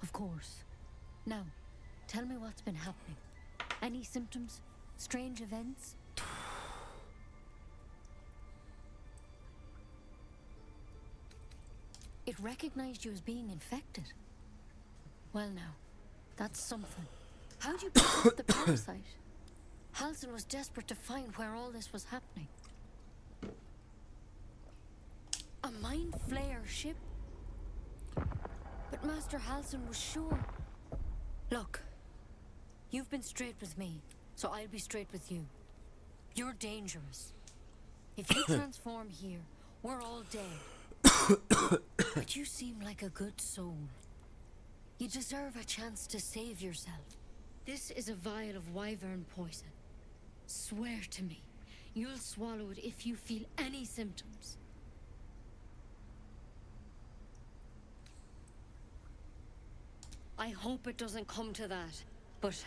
Of course. Now, tell me what's been happening. Any symptoms? Strange events? It recognized you as being infected. Well now, that's something. How'd you pick up the parasite? Halsin was desperate to find where all this was happening. A mind flayer ship? But Master Halsin was sure. Look, you've been straight with me, so I'll be straight with you. You're dangerous. If you transform here, we're all dead. But you seem like a good soul. You deserve a chance to save yourself. This is a vial of wyvern poison. Swear to me, you'll swallow it if you feel any symptoms. I hope it doesn't come to that, but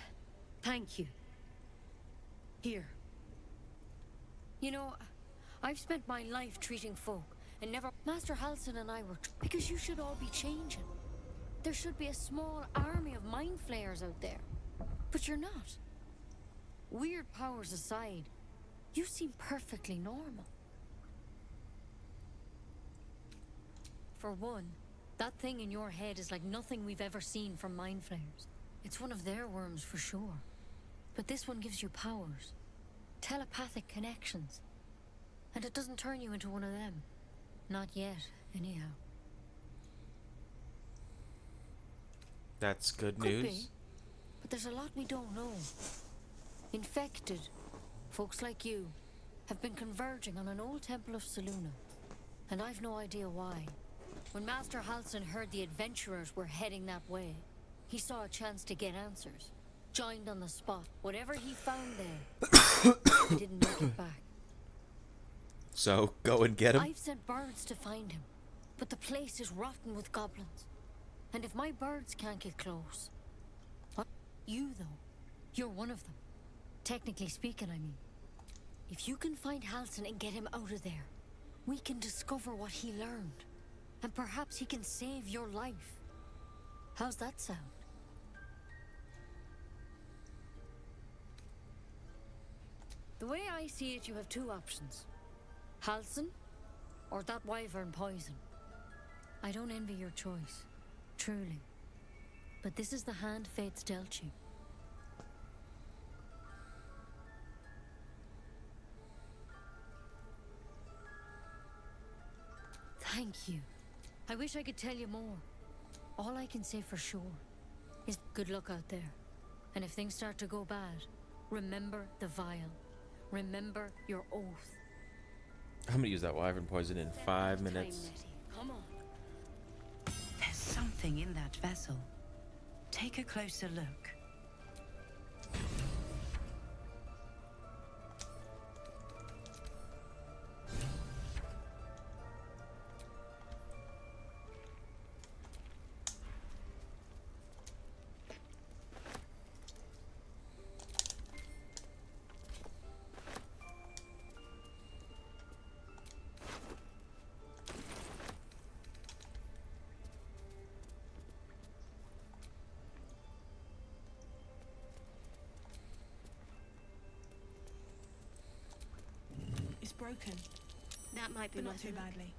thank you. Here. You know, I've spent my life treating folk, and never... Master Halsin and I were... Because you should all be changing. There should be a small army of mind flayers out there. But you're not. Weird powers aside, You seem perfectly normal. For one, that thing in your head is like nothing we've ever seen from mind flayers. It's one of their worms for sure. But this one gives you powers. Telepathic connections. And it doesn't turn you into one of them. Not yet, anyhow. That's good Could news. be, but there's a lot we don't know. Infected, folks like you, have been converging on an old temple of Selûne. And I've no idea why. When Master Halsin heard the adventurers were heading that way, he saw a chance to get answers. Joined on the spot. Whatever he found there, he didn't make it back. So, go and get him? I've sent birds to find him, but the place is rotten with goblins. And if my birds can't get close... What? You, though. You're one of them. Technically speaking, I mean. If you can find Halsin and get him out of there, we can discover what he learned. And perhaps he can save your life. How's that sound? The way I see it, you have two options. Halsin, or that wyvern poison. I don't envy your choice, truly. But this is the hand fate's dealt you. Thank you. I wish I could tell you more. All I can say for sure is good luck out there. And if things start to go bad, remember the vial. Remember your oath. I'm gonna use that wyvern poison in 5 minutes. Come on. There's something in that vessel. Take a closer look. It's broken. That might be but not worth too a look. badly.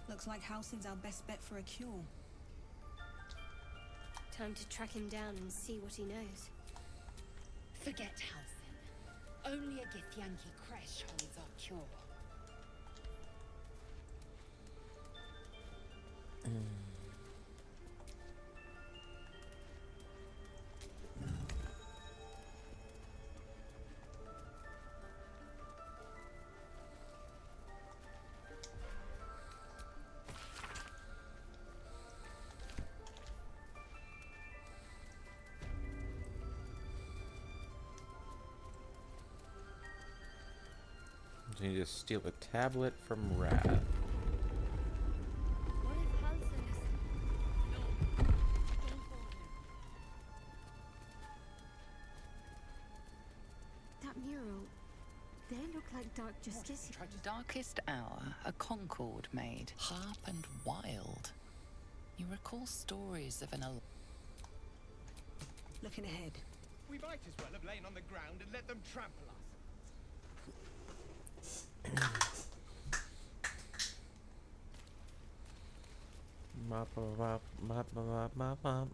Looks like Halsin's our best bet for a cure. Time to track him down and see what he knows. Forget Halsin. Only a Githyanki Kresh holds our cure. So you need to steal a tablet from Wrath. What if Halsin is... No, don't go there. That mural, they look like Dark Justice. Darkest Hour, a Concord made, harp and wild. You recall stories of an... Looking ahead. We might as well have lain on the ground and let them trample us. Mop, mop, mop, mop, mop, mop.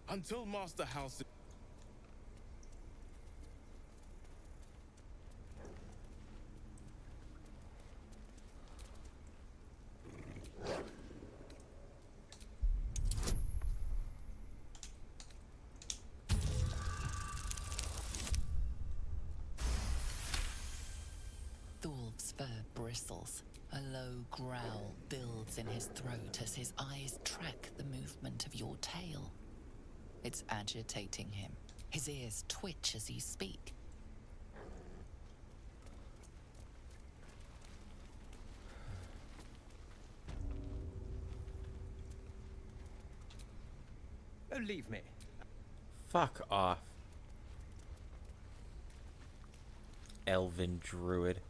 Until Master House... Thorv's fur bristles. A low growl builds in his throat as his eyes track the movement of your tail. It's agitating him. His ears twitch as you speak. Oh, leave me. Fuck off. Elven druid.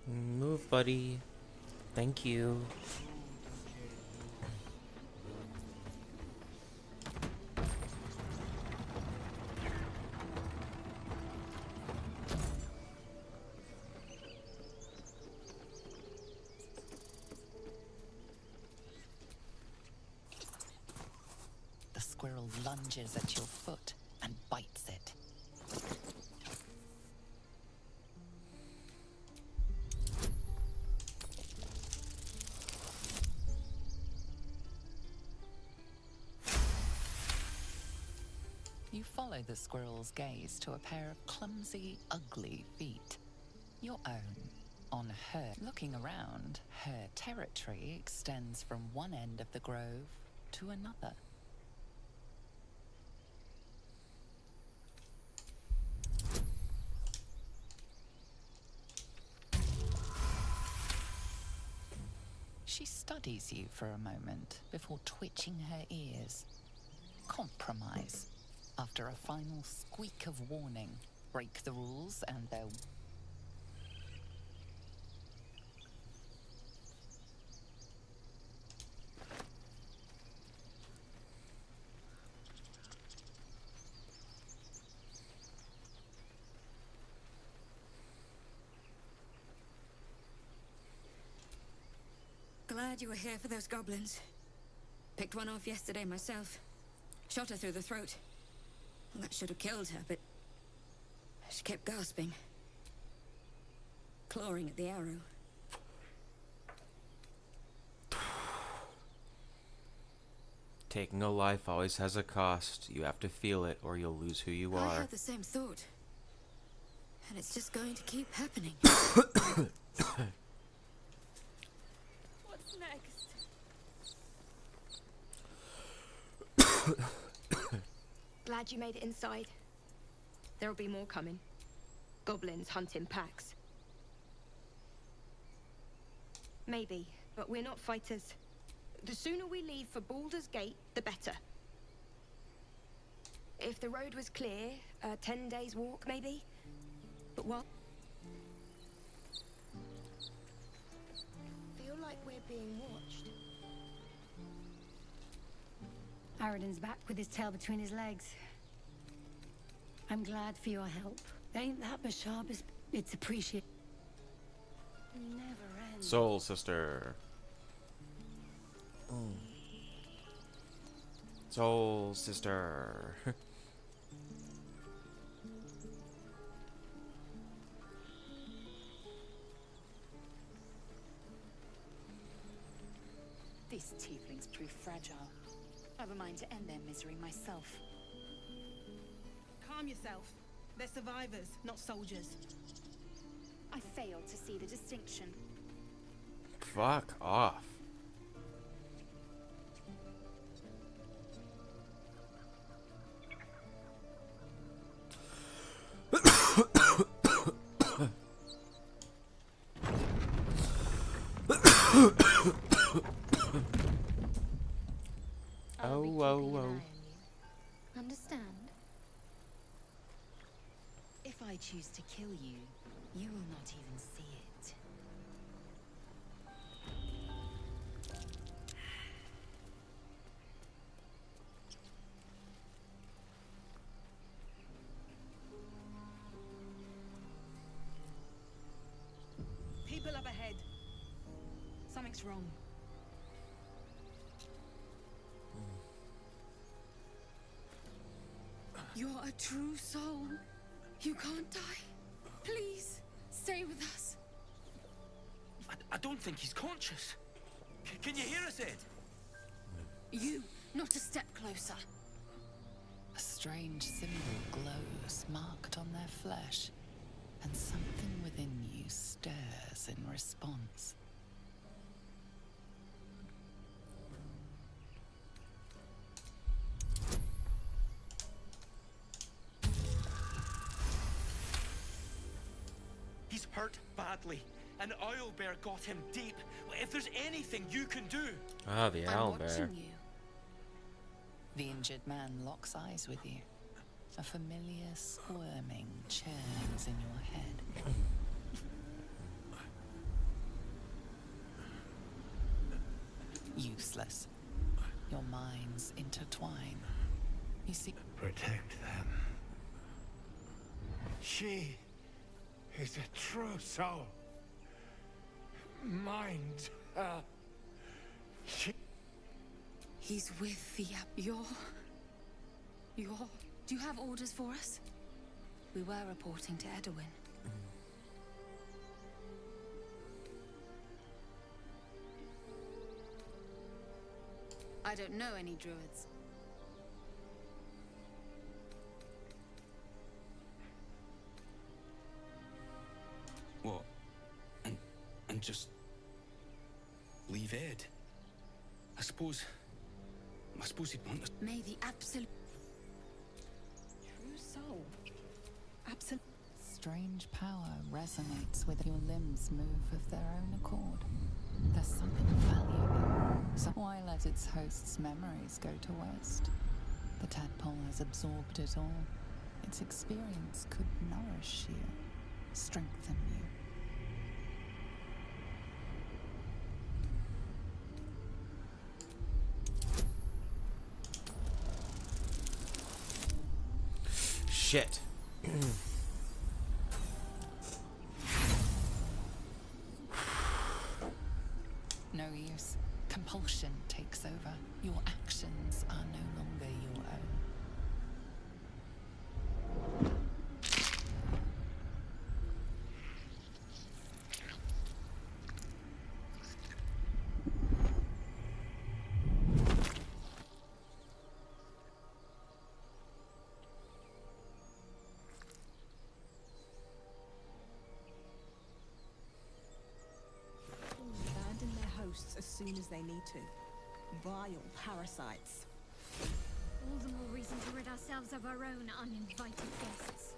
Move, buddy. Thank you. The squirrel lunges at your foot and bites it. You follow the squirrel's gaze to a pair of clumsy, ugly feet. Your own. On her, looking around, her territory extends from one end of the grove to another. She studies you for a moment before twitching her ears. Compromise. After a final squeak of warning, break the rules and they'll... Glad you were here for those goblins. Picked one off yesterday myself. Shot her through the throat. Well, that should have killed her, but she kept gasping. Clawing at the arrow. Taking a life always has a cost. You have to feel it or you'll lose who you I are. had the same thought. And it's just going to keep happening. What's next? Glad you made it inside. There'll be more coming. Goblins hunt in packs. Maybe, but we're not fighters. The sooner we leave for Baldur's Gate, the better. If the road was clear, 10 days walk maybe. But what? Feel like we're being watched. Aradin's back with his tail between his legs. I'm glad for your help. Ain't that Bashab? It's appreciated. Never ends. Soul sister. Soul sister. These tieflings prove fragile. I've a mind to end their misery myself. Calm yourself. They're survivors, not soldiers. I fail to see the distinction. Fuck off. I'll be keeping an eye on you. Understand? If I choose to kill you, you will not even see it. People up ahead. Something's wrong. You're a true soul. You can't die. Please, stay with us. I don't think he's conscious. Can you hear us, Ed? You, not a step closer. A strange symbol glows, marked on their flesh, and something within you stirs in response. He's hurt badly. An owlbear got him deep. If there's anything you can do... Ah, the I'm owlbear. watching you. The injured man locks eyes with you. A familiar squirming churns in your head. Useless. Your minds intertwine. You see... Protect them. She is a true soul. Mind her. He's with the You're... Do you have orders for us? We were reporting to Edwin. I don't know any druids. What? And just... leave Ed? I suppose he'd want us... May the absolute... True soul. Absolute. Strange power resonates with your limbs move of their own accord. There's something valuable. So why let its host's memories go to waste? The tadpole has absorbed it all. Its experience could nourish you, strengthen you. Shit. No use. Compulsion takes over. Your actions are no longer your own. Abandon their hosts as soon as they need to. Vile parasites. All the more reason to rid ourselves of our own uninvited guests.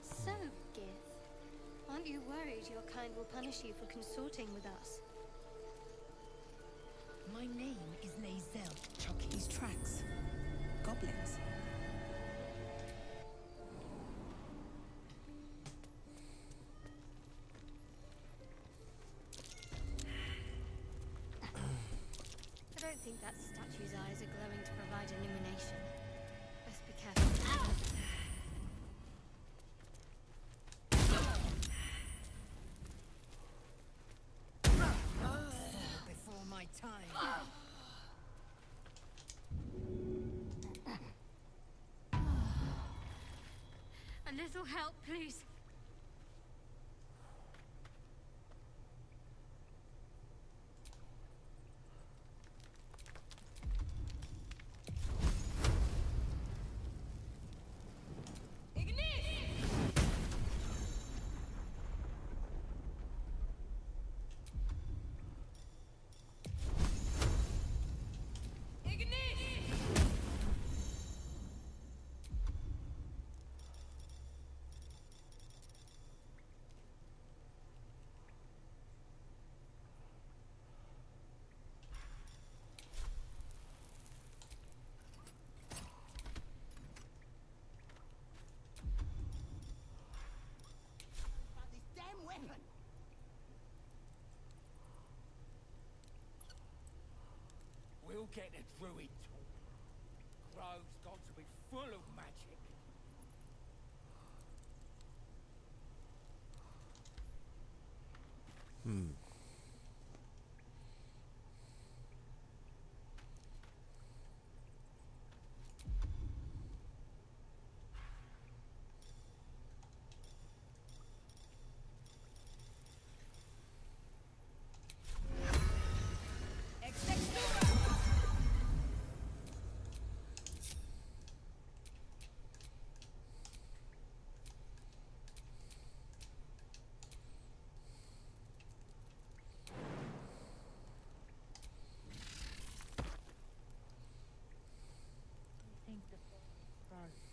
So, Gith, aren't you worried your kind will punish you for consorting with us? My name is Nazel. Chucky. These tracks. Goblins. I don't think that statue's eyes are glowing to provide illumination. Best be careful. Before my time. A little help, please. Forget the druid talk. Grove's got to be full of magic.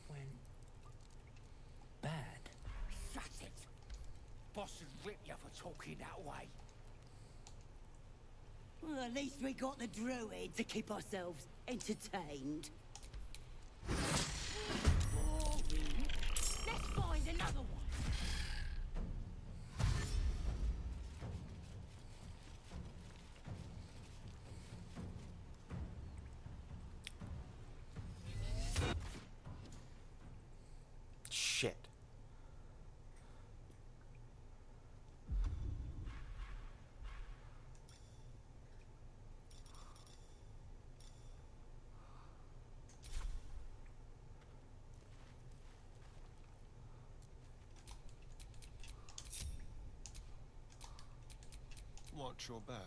Went bad. Shut it! Boss would rip you for talking that way. Well, at least we got the druid to keep ourselves entertained. Boring. Let's find another one. Shit. Watch your back.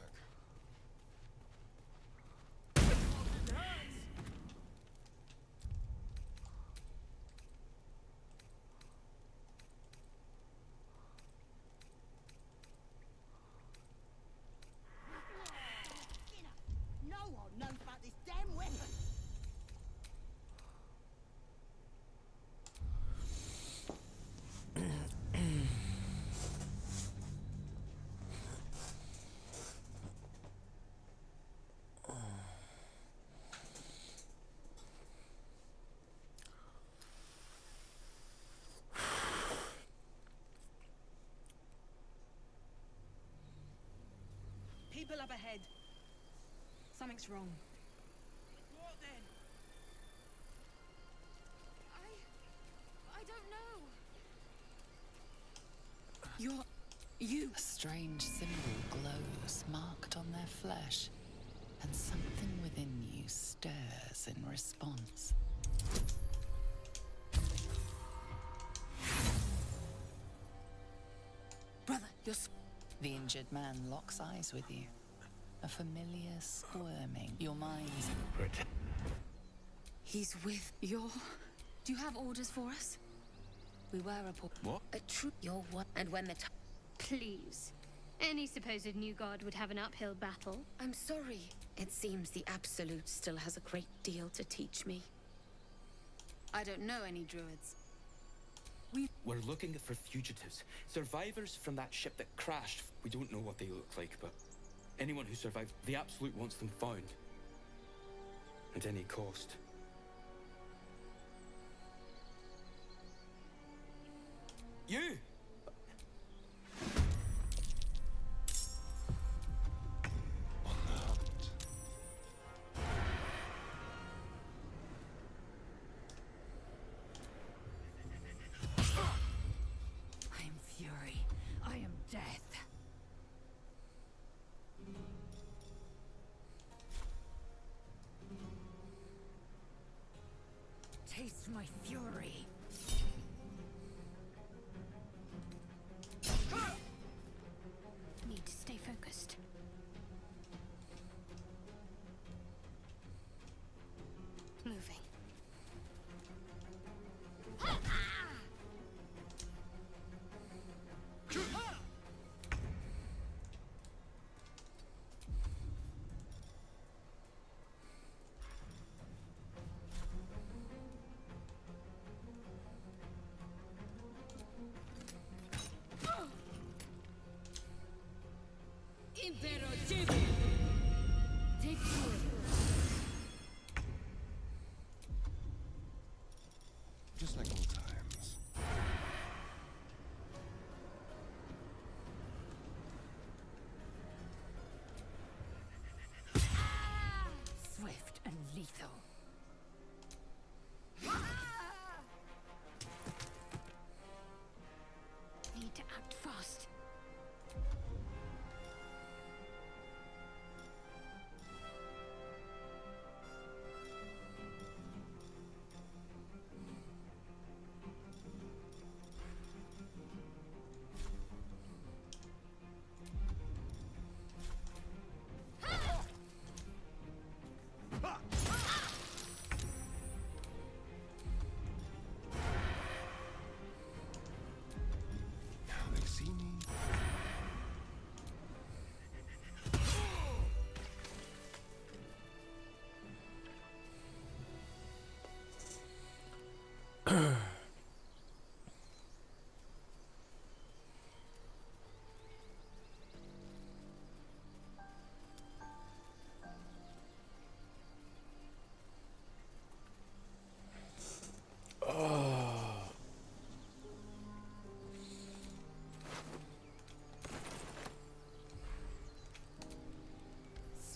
No one knows about this damn weapon. People up ahead. Something's wrong. What then? I don't know. You. A strange symbol glows, marked on their flesh, and something within you stirs in response. Brother, you're... The injured man locks eyes with you. A familiar squirming. Your mind's... He's with your... Do you have orders for us? We were What? a true... Your what? And when the... Please. Any supposed new god would have an uphill battle. I'm sorry. It seems the Absolute still has a great deal to teach me. I don't know any druids. We're looking for fugitives. Survivors from that ship that crashed. We don't know what they look like, but anyone who survived, the Absolute wants them found. At any cost. You! I am fury. I am death. Taste my fury. Need to stay focused. Moving. Just like old times. Swift.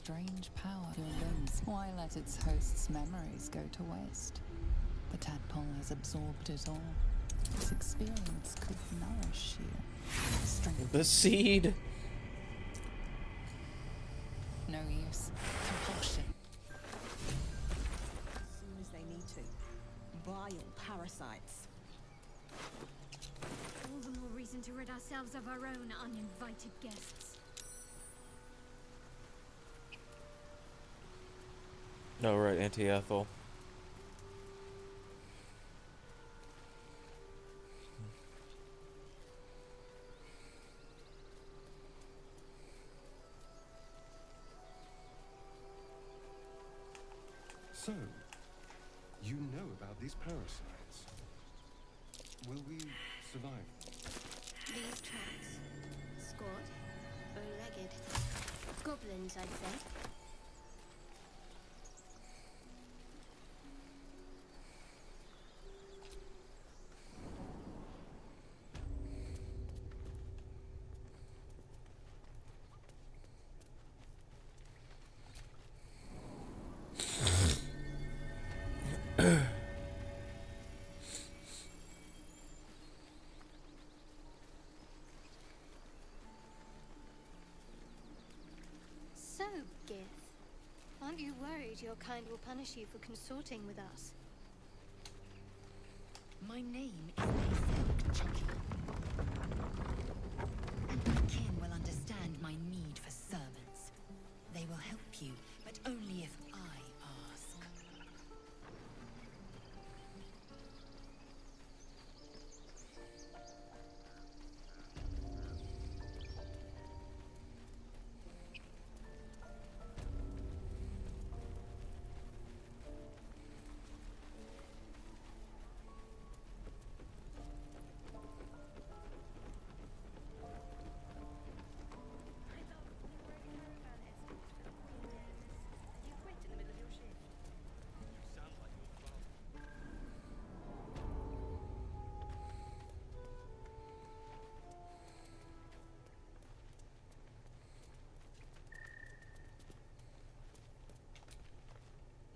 strange power. Your limbs. Why let its host's memories go to waste? The tadpole has absorbed it all. Its experience could nourish you. Strength. The seed. No use. Compulsion. As soon as they need to. Vile parasites. All the more reason to rid ourselves of our own uninvited guests. No, right, Auntie Ethel. So, you know about these parasites. Will we survive? These tracks. Squat. Bow-legged. Goblins, I'd say. So, Gith, aren't you worried your kind will punish you for consorting with us? My name is Mason Chucky. And my kin will understand my need for servants. They will help you, but only if I ask.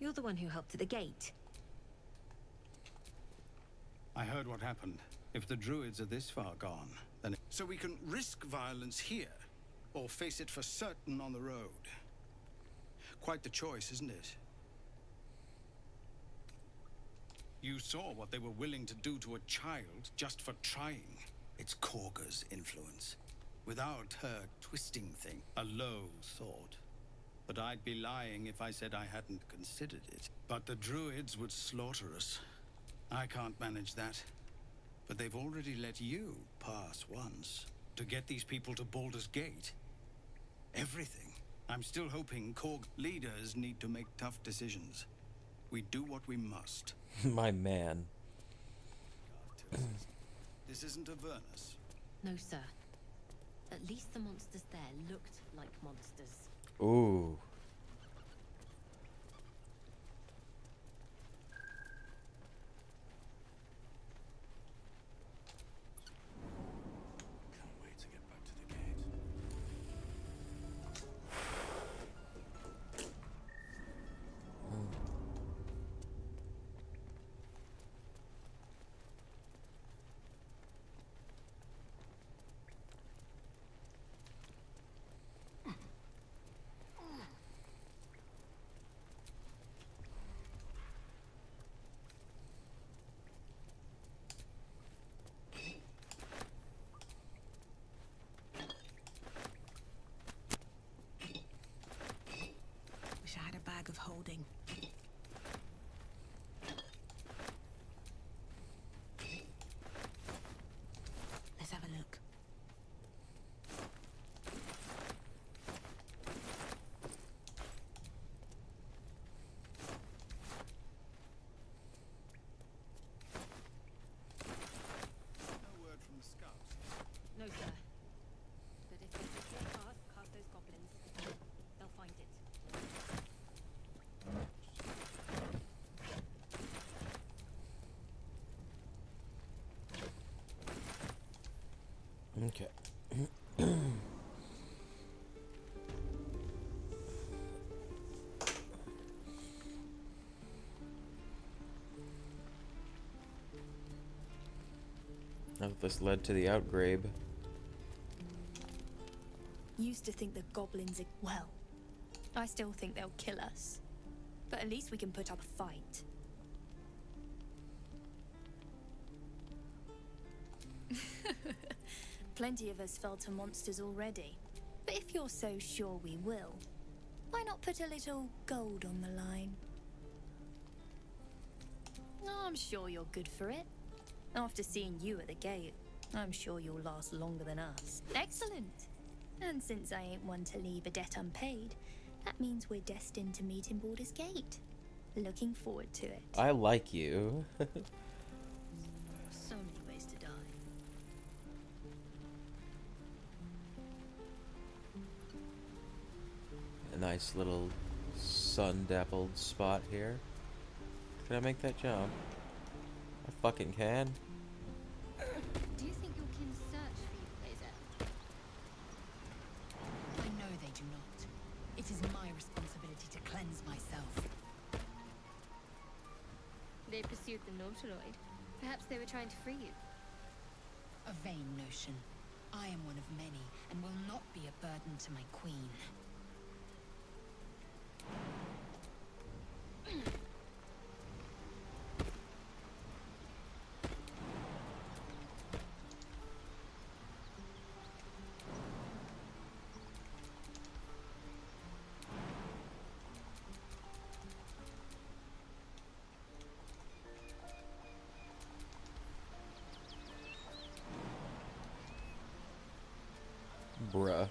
You're the one who helped at the gate. I heard what happened. If the druids are this far gone, then... So we can risk violence here, or face it for certain on the road. Quite the choice, isn't it? You saw what they were willing to do to a child just for trying. It's Korga's influence. Without her twisting thing, a low thought. But I'd be lying if I said I hadn't considered it. But the druids would slaughter us. I can't manage that. But they've already let you pass once. To get these people to Baldur's Gate. Everything. I'm still hoping Korg leaders need to make tough decisions. We do what we must. My man. This isn't Avernus. No, sir. At least the monsters there looked like monsters. Ooh. Can't wait to get back to the gate. Wish I had a bag of holding. Let's have a look. No word from the scouts. No, sir. But if there's a clear path past those goblins, they'll find it. Okay. Oh, this led to the outgrabe. Used to think the goblins are... Well, I still think they'll kill us. But at least we can put up a fight. Plenty of us fell to monsters already. But if you're so sure we will, why not put a little gold on the line? Oh, I'm sure you're good for it. After seeing you at the gate, I'm sure you'll last longer than us. Excellent! And since I ain't one to leave a debt unpaid, that means we're destined to meet in Baldur's Gate. Looking forward to it. I like you. So many ways to die. A nice little sun-dappled spot here. Can I make that jump? I fucking can. Do you think your kin search for you, Blazer? I know they do not. It is my responsibility to cleanse myself. They pursued the Nautiloid. Perhaps they were trying to free you. A vain notion. I am one of many, and will not be a burden to my queen. Bruh.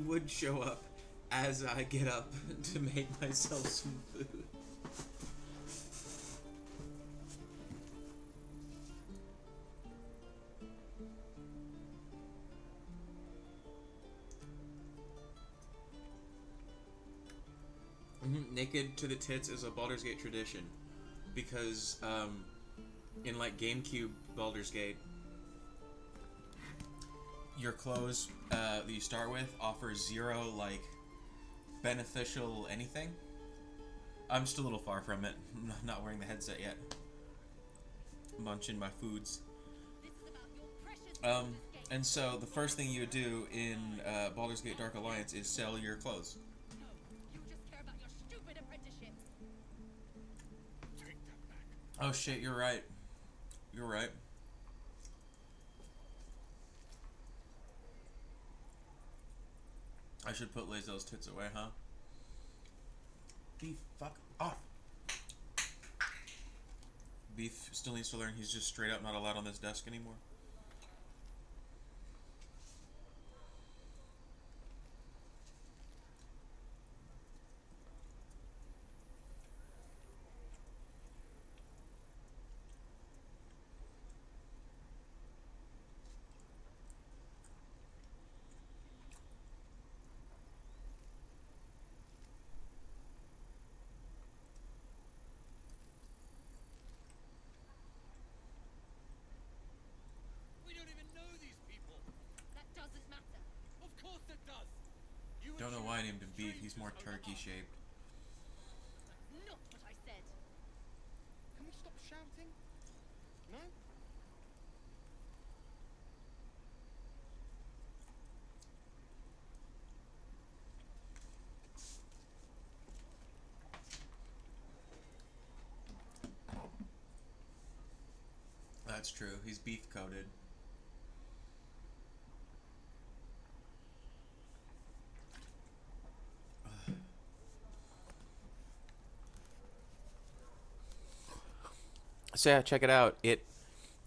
would show up as I get up to make myself some food. Naked to the tits is a Baldur's Gate tradition, because in like GameCube Baldur's Gate, your clothes that you start with offer 0 like beneficial anything. I'm just a little far from it. I'm not wearing the headset yet. Munching my foods. And so the first thing you would do in Baldur's Gate Dark Alliance is sell your clothes. Oh shit, you're right. You're right. I should put Lae'zel's tits away, huh? Beef, fuck off. Beef still needs to learn he's just straight up not allowed on this desk anymore. Don't know why I named him Beef. He's more turkey shaped. Not what I said. Can we stop shouting? No? That's true. He's beef coated. So yeah, check it out.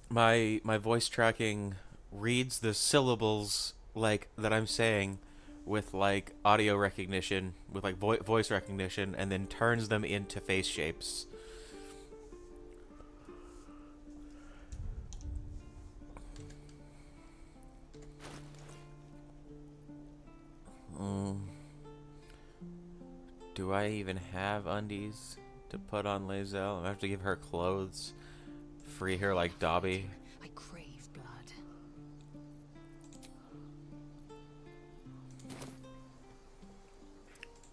My voice tracking reads the syllables like that I'm saying with like audio recognition, with like voice recognition, and then turns them into face shapes. Do I even have undies to put on Lae'zel? I have to give her clothes. Free her like Dobby. I crave blood.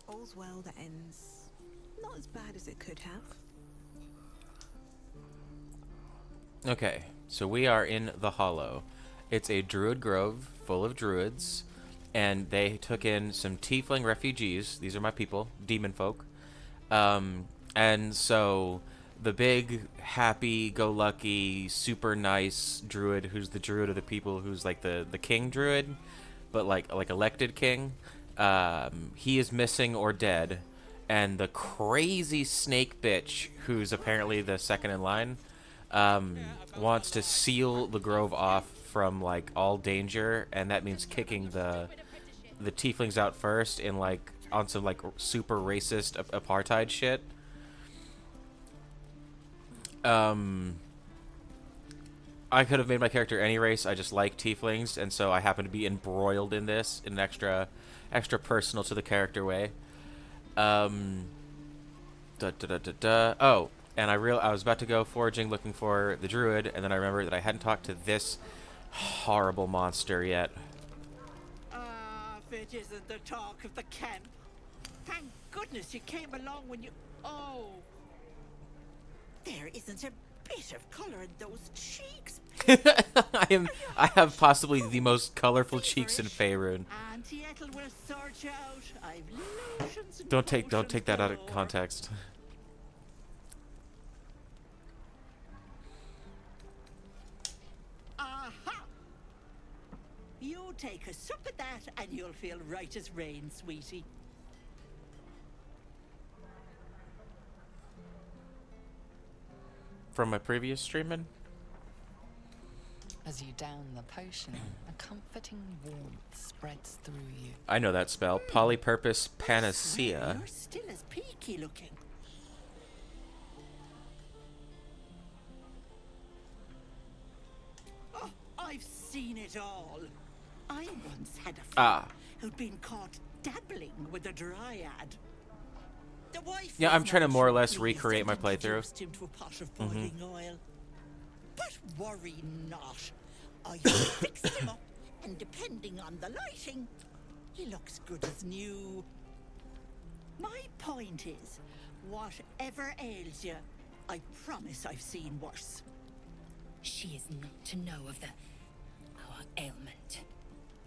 All's well that ends not as bad as it could have. Okay, so we are in the Hollow. It's a druid grove full of druids, and they took in some tiefling refugees. These are my people, demon folk. And so the big, happy-go-lucky, super nice druid, who's the druid of the people, who's like the king druid, but like elected king, he is missing or dead. And the crazy snake bitch, who's apparently the second in line, wants to seal the grove off from like all danger, and that means kicking the tieflings out first in like on some like super racist apartheid shit. I could have made my character any race. I just like tieflings, and so I happen to be embroiled in this in an extra personal to the character way. Oh, and I was about to go foraging looking for the druid, and then I remembered that I hadn't talked to this horrible monster yet. If it isn't the talk of the camp. Thank goodness you came along when you... Oh. There isn't a bit of colour in those cheeks. I have possibly the most colorful cheeks in Faerun. Auntie Ethel will sort you out. I've lotions and Don't take that out of context. Aha! You take a sup at that and you'll feel right as rain, sweetie. From my previous streaming? As you down the potion, a comforting warmth spreads through you. I know that spell. Polypurpose Panacea. You're still as peaky looking. Oh, I've seen it all. I once had a friend who'd been caught dabbling with a dryad. The wife Yeah, was I'm trying to not more or too less pleased recreate my and playthrough. introduced him to a pot of boiling oil. But worry not. I fixed him up, and depending on the lighting, he looks good as new. My point is, whatever ails you, I promise I've seen worse. She is not to know of our ailment.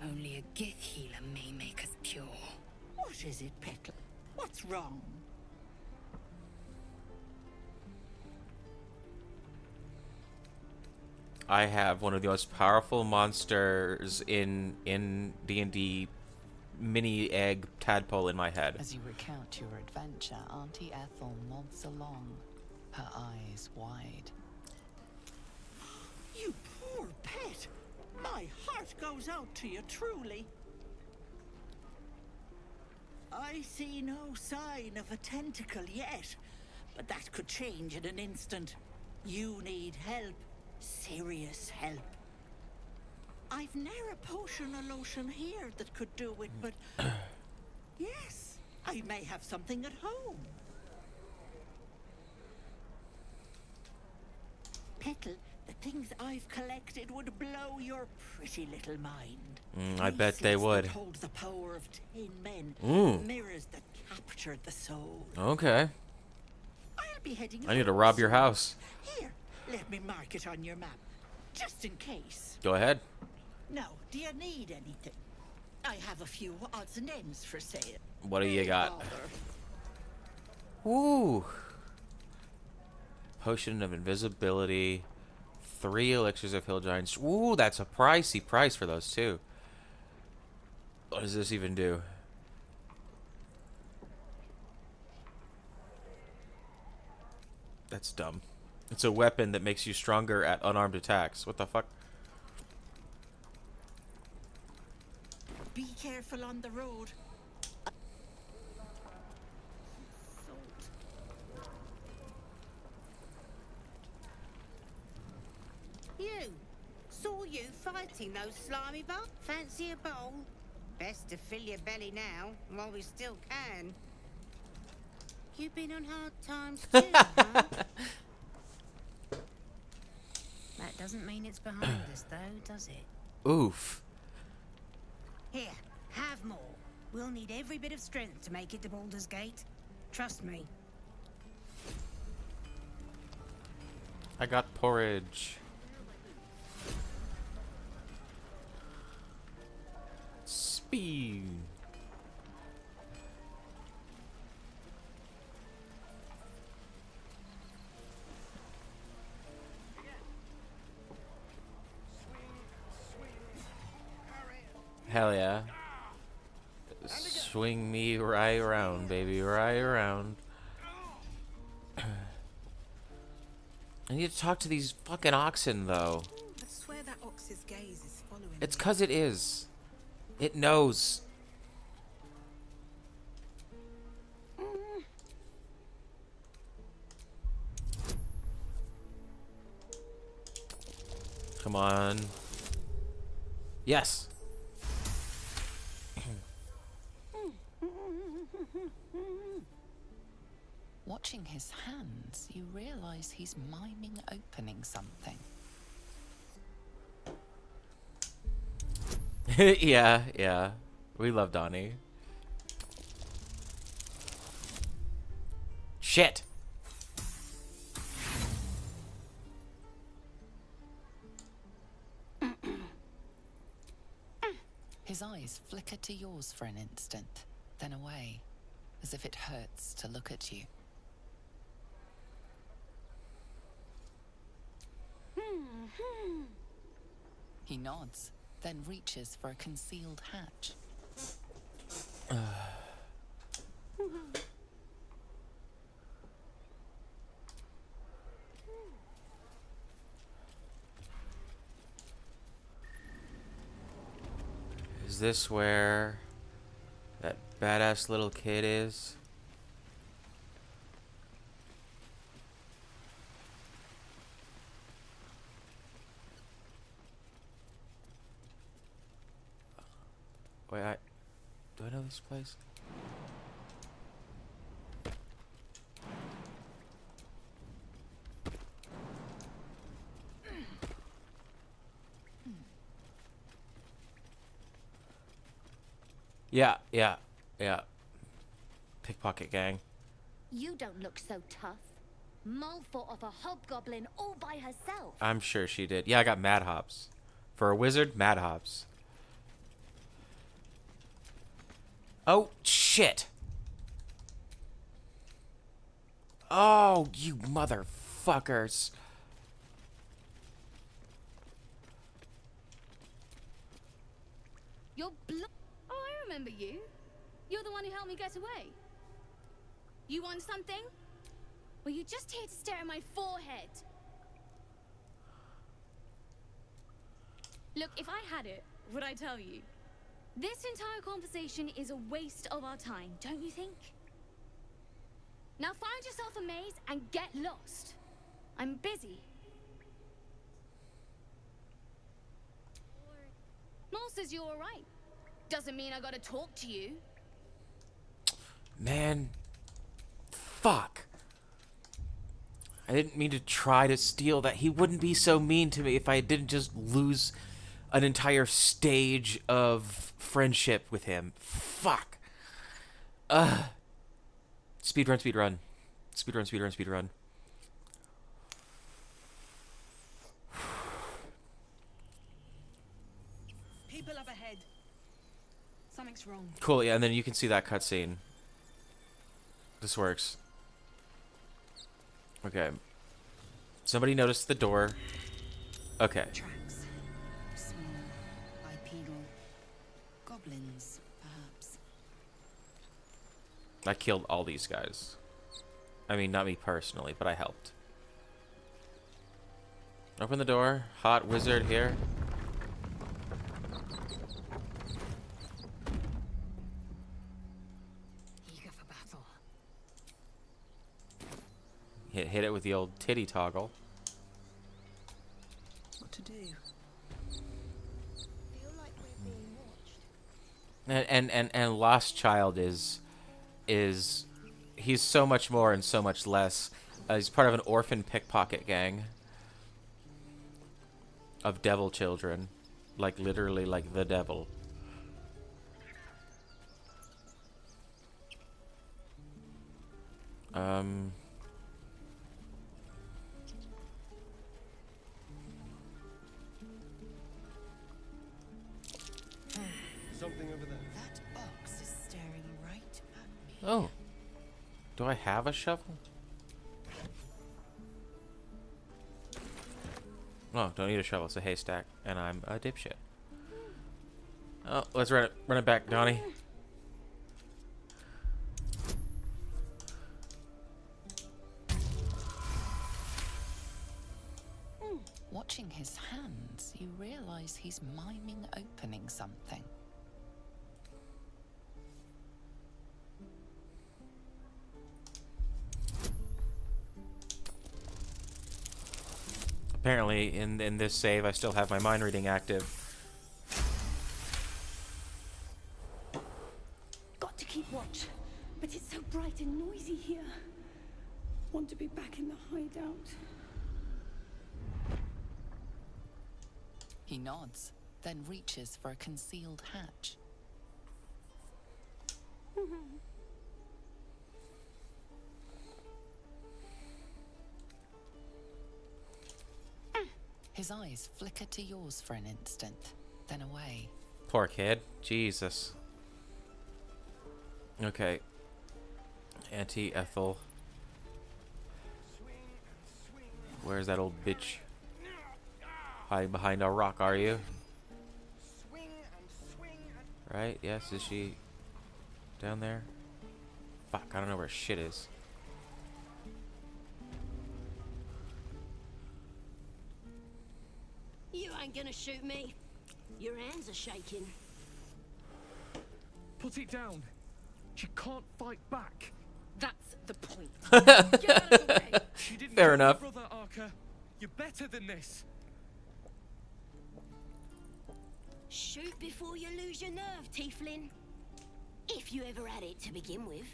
Only a Gith healer may make us pure. What is it, Petal? What's wrong? I have one of the most powerful monsters in D&D mini egg tadpole in my head. As you recount your adventure, Auntie Ethel nods along, her eyes wide. You poor pet. My heart goes out to you, truly. I see no sign of a tentacle yet, but that could change in an instant. You need help. Serious help. I've ne'er a potion or lotion here that could do it, but yes, I may have something at home. Petal, the things I've collected would blow your pretty little mind. I bet they Bracelets would. that hold the power of 10 men. Mirrors that captured the soul. Okay. I'll be heading I need to home rob your soon. house. Here, let me mark it on your map, just in case. Go ahead. Now, do you need anything? I have a few odds and ends for sale. What do you got? Bother. Ooh. Potion of invisibility. 3 elixirs of hill giants. Ooh, that's a pricey price for those too. What does this even do? That's dumb. It's a weapon that makes you stronger at unarmed attacks. What the fuck? Be careful on the road. You! Saw you fighting those slimy bugs. Fancy a bowl? Best to fill your belly now, while we still can. You've been on hard times too, huh? That doesn't mean it's behind us, though, does it? Oof. Here, have more. We'll need every bit of strength to make it to Baldur's Gate. Trust me. I got porridge. Speed. Hell yeah. Swing me right around, baby, right around. I need to talk to these fucking oxen, though. I swear that ox's gaze is following It's me. 'cause it is. It knows. Come on. Yes. Watching his hands, you realize he's miming opening something. Yeah, yeah. We love Donnie. Shit. His eyes flicker to yours for an instant, then away, as if it hurts to look at you. He nods, then reaches for a concealed hatch. Is this where that badass little kid is? Wait, do I know this place? Yeah. Pickpocket gang. You don't look so tough. Mull fought off a hobgoblin all by herself. I'm sure she did. Yeah, I got mad hops. For a wizard, mad hops. Oh, shit. Oh, you motherfuckers. You're Oh, I remember you. You're the one who helped me get away. You want something? Well, you're just here to stare at my forehead. Look, if I had it, would I tell you? This entire conversation is a waste of our time, don't you think? Now find yourself a maze and get lost. I'm busy. Maul says you're alright. Doesn't mean I gotta talk to you. Man. Fuck. I didn't mean to try to steal that. He wouldn't be so mean to me if I didn't just lose an entire stage of friendship with him. Fuck. Speedrun, speedrun. Speedrun, speedrun, speedrun. People up ahead. Something's wrong. Cool, yeah, and then you can see that cutscene. This works. Okay. Somebody noticed the door. Okay. Tracks. Small, bipedal. Goblins, perhaps. I killed all these guys. I mean, not me personally, but I helped. Open the door. Hot wizard here. Eager for battle. Hit it with the old titty toggle. What to do? Feel like we're being watched. And Lost Child is he's so much more and so much less. He's part of an orphan pickpocket gang of devil children, like literally like the devil. Something over there. That box is staring right at me. Oh. Do I have a shovel? Oh, don't need a shovel. It's a haystack, and I'm a dipshit. Oh, let's run it back, Donnie. Watching his hands, you realize he's miming opening something. Apparently, in this save, I still have my mind reading active. Got to keep watch, but it's so bright and noisy here. Want to be back in the hideout. He nods, then reaches for a concealed hatch. His eyes flicker to yours for an instant, then away. Poor kid. Jesus. Okay. Auntie Ethel. Where's that old bitch? Hiding behind a rock, are you? Right? Yes, is she down there? Fuck, I don't know where shit is. You ain't gonna shoot me. Your hands are shaking. Put it down. She can't fight back. That's the point. Fair enough. Brother Archer, you're better than this. Shoot before you lose your nerve, Tiefling. If you ever had it to begin with.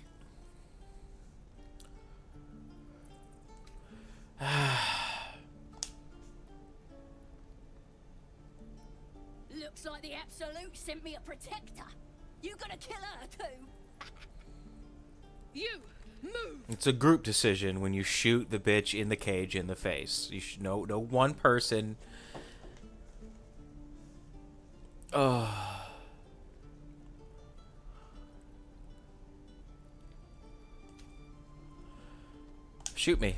Looks like the Absolute sent me a protector. You gonna kill her too? You move. It's a group decision when you shoot the bitch in the cage in the face. You should no one person. Oh. Shoot me.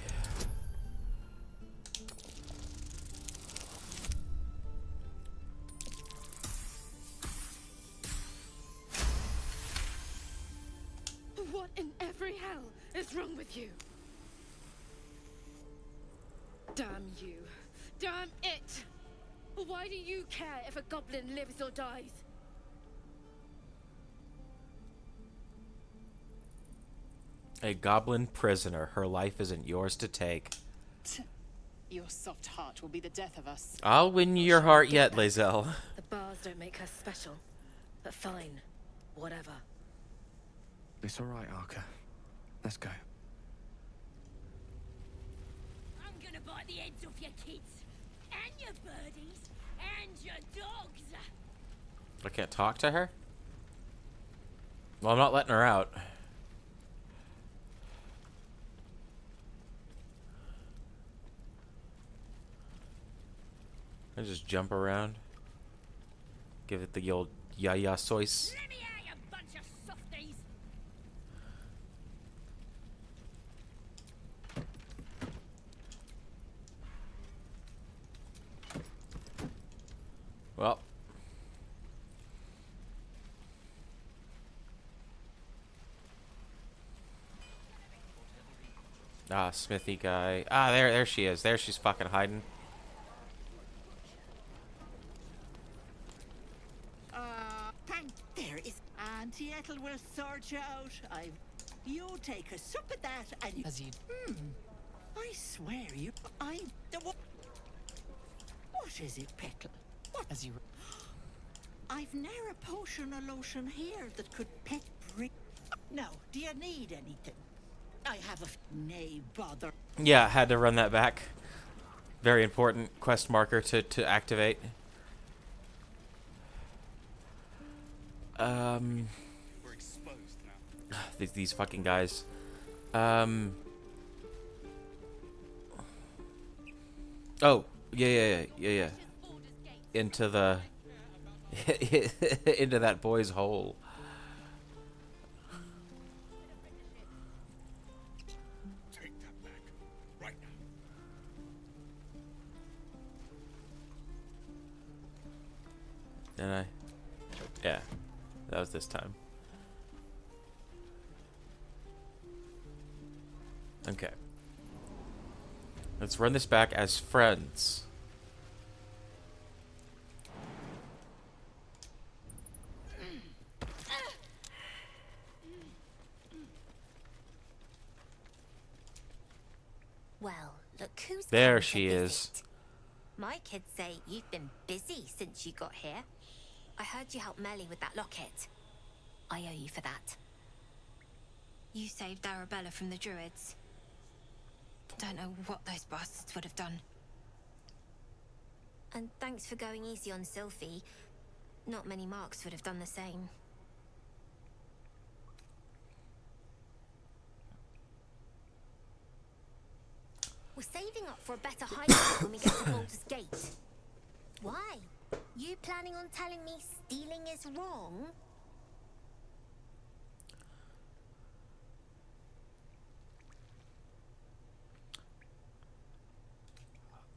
What in every hell is wrong with you? Damn you. Damn it! Why do you care if a goblin lives or dies? A goblin prisoner. Her life isn't yours to take. Your soft heart will be the death of us. I'll win your heart yet, Lae'zel. The bars don't make her special. But fine. Whatever. It's all right, Archer. Let's go. I'm gonna bite the heads off your kids, and your birdies, and your dogs. I can't talk to her? Well, I'm not letting her out. I just jump around. Give it the old ya-ya sois. Let me out, you bunch of softies. Well. Ah, Smithy guy. Ah, there she is. There she's fucking hiding. There is Auntie Ethel will sort you out. You take a sup at that and you... As you... I swear you... I'm the one... What is it, Petal? What? As you... I've ne'er a potion or lotion here that could pet bring... No, do you need anything? I have a... Nay, bother. Yeah, had to run that back. Very important quest marker to activate. We're exposed now. These fucking guys. Oh, yeah. Into the into that boy's hole. Take that back right now. And yeah, that was this time. Okay. Let's run this back as friends. Well, look who's There come to she is. visit. My kids say you've been busy since you got here. I heard you helped Melly with that locket. I owe you for that. You saved Arabella from the druids. Don't know what those bastards would have done. And thanks for going easy on Sylphie. Not many marks would have done the same. We're saving up for a better hideout when we get to Baldur's Gate. Why? You planning on telling me stealing is wrong?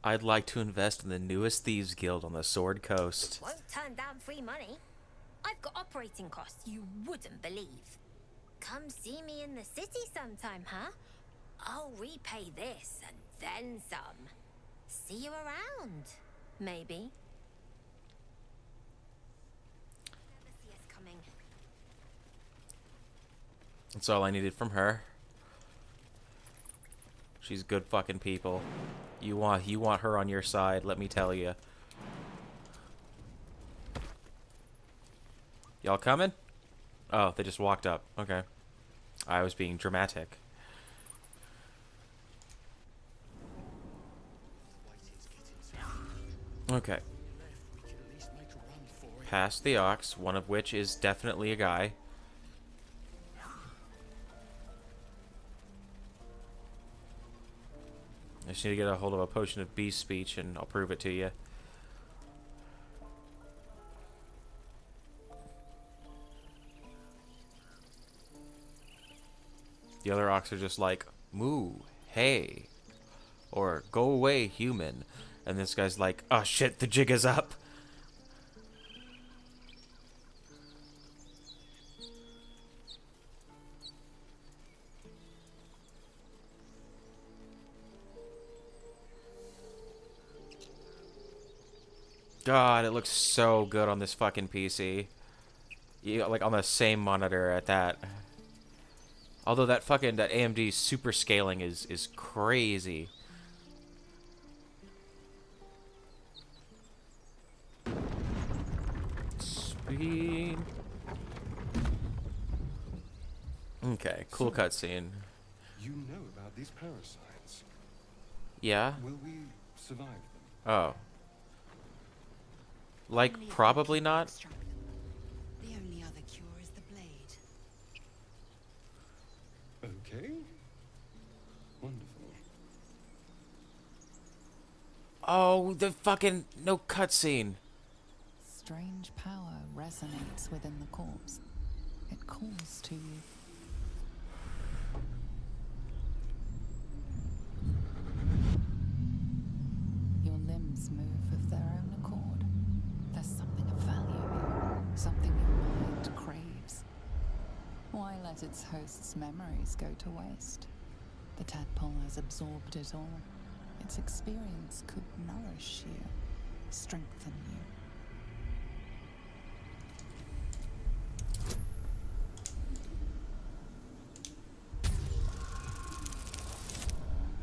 I'd like to invest in the newest thieves guild on the Sword Coast. Won't turn down free money. I've got operating costs you wouldn't believe. Come see me in the city sometime, huh? I'll repay this and then some. See you around, maybe. Never see us coming. That's all I needed from her. She's good fucking people. You want her on your side, let me tell you. Y'all coming? Oh, they just walked up. Okay. I was being dramatic. Okay. Past the ox, one of which is definitely a guy. I just need to get a hold of a potion of beast speech and I'll prove it to you. The other ox are just like, moo, hey, or go away, human. And this guy's like, oh shit, the jig is up. God, it looks so good on this fucking PC. Yeah, like on the same monitor at that. Although that AMD super scaling is crazy. Speed. Okay, cool cutscene. You know about these parasites. Yeah? Will we survive them? Oh. Like, probably not? The only other cure is the blade. Okay. Wonderful. Oh, the fucking no cutscene. Strange power resonates within the corpse. It calls to you. Your limbs move of their own accord. There's something of value here, something your mind craves. Why let its host's memories go to waste? The tadpole has absorbed it all. Its experience could nourish you, strengthen you.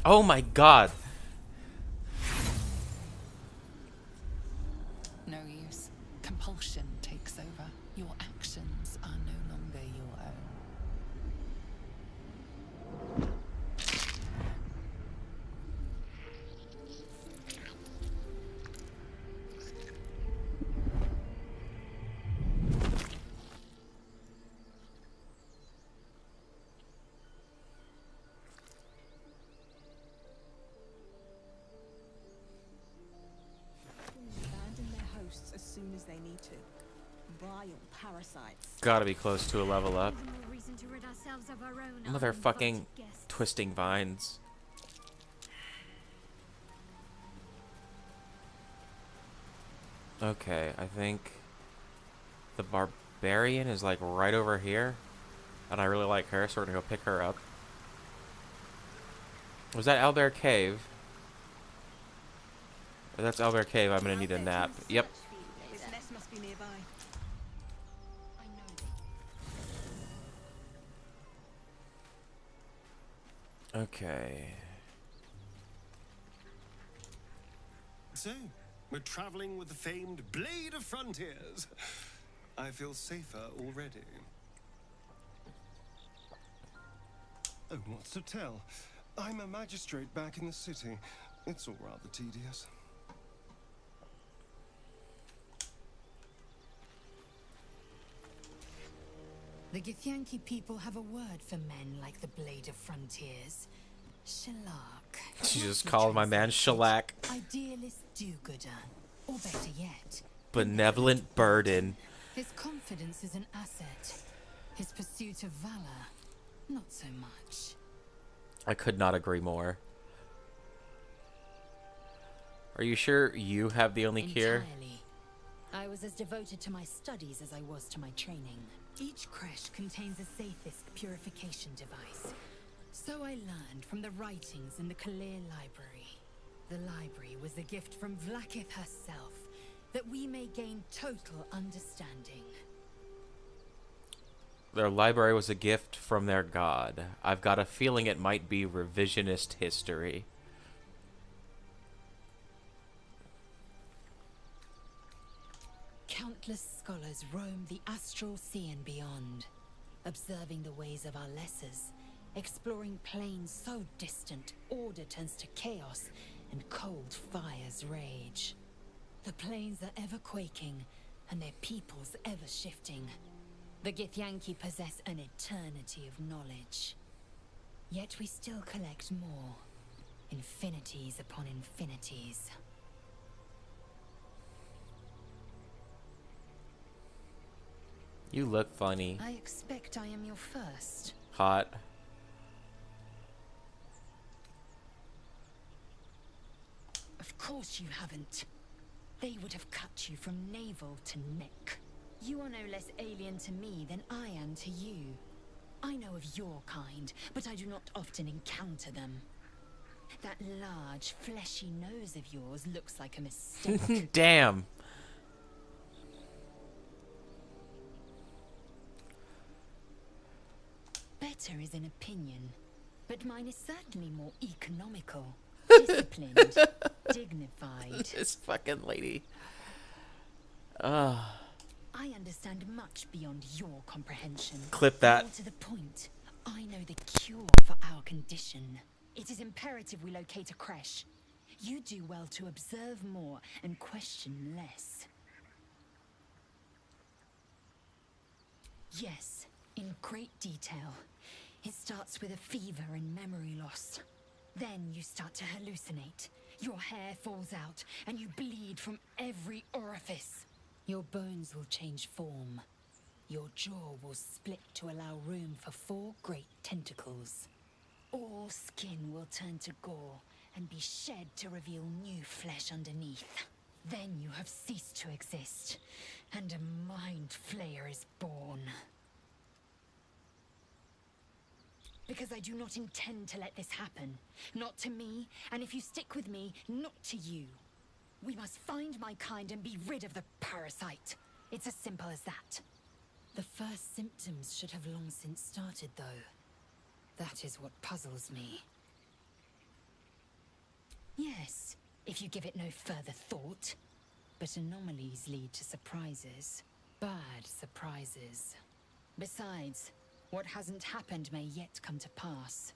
Oh my god. No use. Compulsion takes over. Your actions are no longer your own. Abandon their hosts as soon as they need to. Vile parasites. Gotta be close to a level up. Even more reason to rid ourselves of our own Motherfucking uninvited guests. twisting vines. Okay, I think the barbarian is like right over here. And I really like her, so we're gonna go pick her up. Was that Owlbear Cave? If that's Owlbear Cave, I'm gonna need a nap. Yep. His nest must be nearby. Okay. So, we're traveling with the famed Blade of Frontiers. I feel safer already. Oh, what's to tell? I'm a magistrate back in the city. It's all rather tedious. The Githyanki people have a word for men like the Blade of Frontiers. Shellac. She just called my man Shellac. Idealist do-gooder. Or better yet, Benevolent burden. his confidence is an asset. His pursuit of valor, not so much. I could not agree more. Are you sure you have the only cure? Entirely. I was as devoted to my studies as I was to my training. Each creche contains a Zaithist purification device. So I learned from the writings in the Kalir Library. The library was a gift from Vlaakith herself, that we may gain total understanding. Their library was a gift from their god. I've got a feeling it might be revisionist history. Countless scholars roam the astral sea and beyond, observing the ways of our lessers, exploring planes so distant order turns to chaos and cold fires rage. The planes are ever quaking, and their peoples ever shifting. The Githyanki possess an eternity of knowledge. Yet we still collect more. Infinities upon infinities. You look funny. I expect I am your first. Hot. Of course you haven't. They would have cut you from navel to neck. You are no less alien to me than I am to you. I know of your kind, but I do not often encounter them. That large, fleshy nose of yours looks like a mistake. Damn. Better is an opinion, but mine is certainly more economical, disciplined, dignified. This fucking lady. I understand much beyond your comprehension. Clip that. More to the point, I know the cure for our condition. It is imperative we locate a creche. You do well to observe more and question less. Yes, in great detail. It starts with a fever and memory loss. Then you start to hallucinate. Your hair falls out and you bleed from every orifice. Your bones will change form. Your jaw will split to allow room for 4 great tentacles. All skin will turn to gore and be shed to reveal new flesh underneath. Then you have ceased to exist, and a mind flayer is born. Because I do not intend to let this happen. Not to me, and if you stick with me, not to you. We must find my kind and be rid of the parasite. It's as simple as that. The first symptoms should have long since started, though. That is what puzzles me. Yes, if you give it no further thought. But anomalies lead to surprises. Bad surprises. Besides, what hasn't happened may yet come to pass.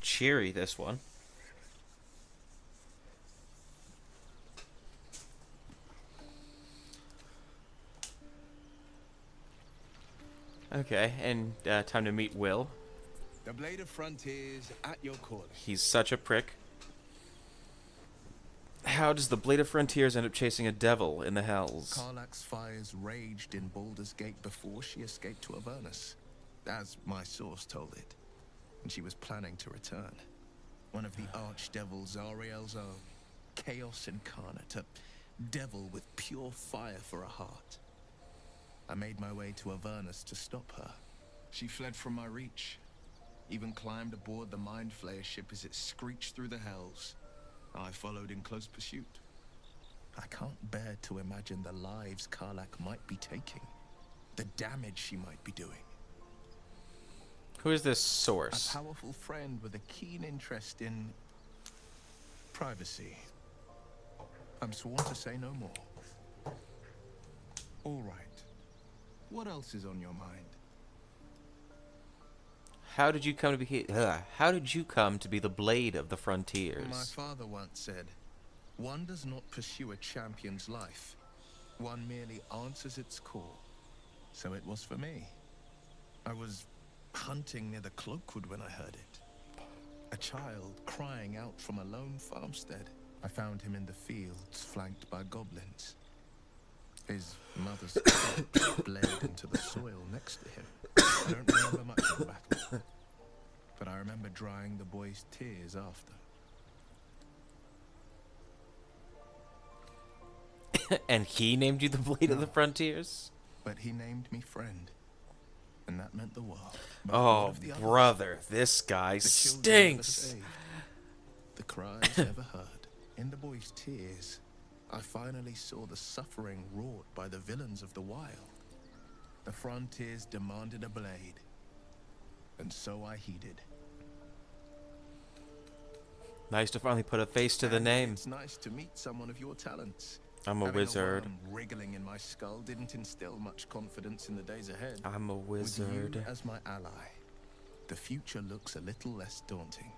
Cheery, this one. Okay, and time to meet Will. The Blade of Frontiers at your call. He's such a prick. How does the Blade of Frontiers end up chasing a devil in the hells? Karlach's fires raged in Baldur's Gate before she escaped to Avernus, as my source told it. And she was planning to return. One of the archdevils Ariel's own. Chaos incarnate, a devil with pure fire for a heart. I made my way to Avernus to stop her. She fled from my reach. Even climbed aboard the Mind Flayer ship as it screeched through the hells. I followed in close pursuit. I can't bear to imagine the lives Karlach might be taking. The damage she might be doing. Who is this source? A powerful friend with a keen interest in privacy. I'm sworn to say no more. All right. What else is on your mind? How did you come to be? How did you come to be the Blade of the Frontiers? My father once said, "One does not pursue a champion's life. One merely answers its call." So it was for me. I was hunting near the Cloakwood when I heard it. A child crying out from a lone farmstead. I found him in the fields, flanked by goblins. His mother's corpse bled into the soil next to him. I don't remember much of the battle, but I remember drying the boy's tears after. And he named you the Blade of the Frontiers? But he named me friend, and that meant the world. Oh, brother, this guy stinks. The cries never heard. In the boy's tears, I finally saw the suffering wrought by the villains of the wild. The frontiers demanded a blade, and so I heeded. Nice to finally put a face to the name. It's nice to meet someone of your talents. I'm a Having wizard. A worm wriggling in my skull didn't instill much confidence in the days ahead. I'm a wizard. With you as my ally, the future looks a little less daunting.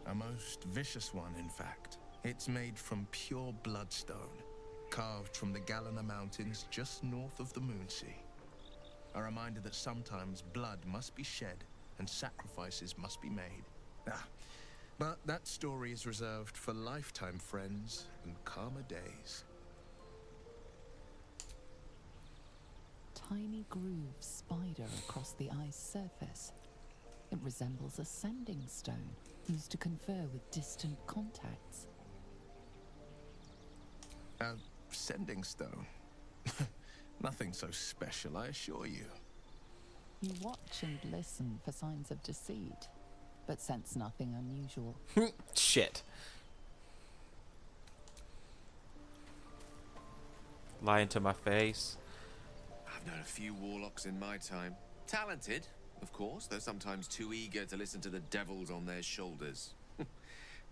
A most vicious one, in fact. It's made from pure bloodstone, carved from the Galena Mountains just north of the Moonsea. A reminder that sometimes blood must be shed and sacrifices must be made. But that story is reserved for lifetime friends and calmer days. Tiny grooves spider across the ice surface. It resembles a sanding stone used to confer with distant contacts. A sending stone? Nothing so special, I assure you. You watch and listen for signs of deceit, but sense nothing unusual. Shit. Lying to my face. I've known a few warlocks in my time. Talented, of course, though sometimes too eager to listen to the devils on their shoulders.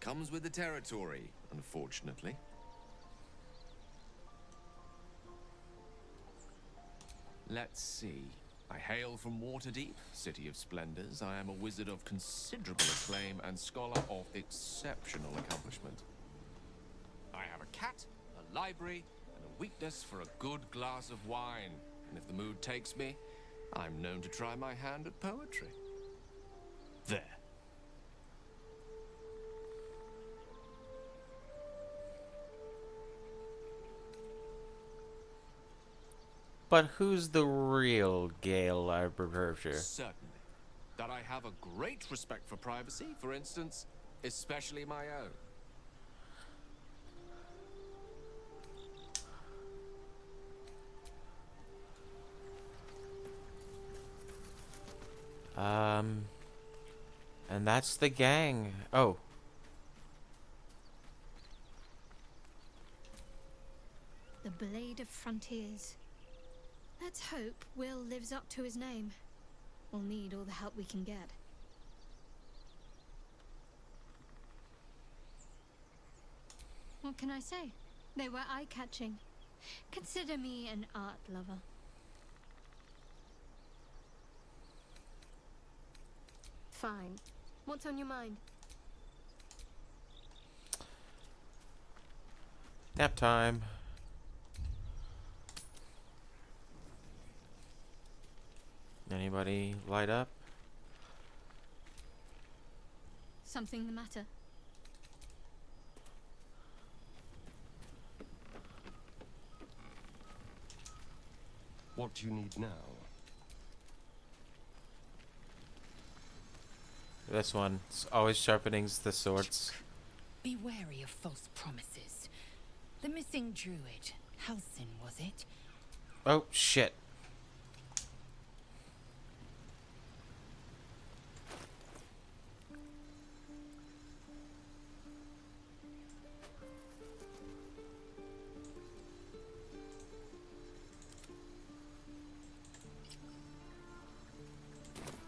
Comes with the territory, unfortunately. Let's see. I hail from Waterdeep, City of Splendors. I am a wizard of considerable acclaim and scholar of exceptional accomplishment. I have a cat, a library, and a weakness for a good glass of wine. And if the mood takes me, I'm known to try my hand at poetry. There. But who's the real Gale Arbiter? Certainly. That I have a great respect for privacy, for instance, especially my own. And that's the gang. Oh. The Blade of Frontiers. Let's hope Will lives up to his name. We'll need all the help we can get. What can I say? They were eye-catching. Consider me an art lover. Fine. What's on your mind? Nap time. Anybody light up? Something the matter? What do you need now? This one. It's always sharpening the swords. Be wary of false promises. The missing druid, Halsin, was it? Oh, shit.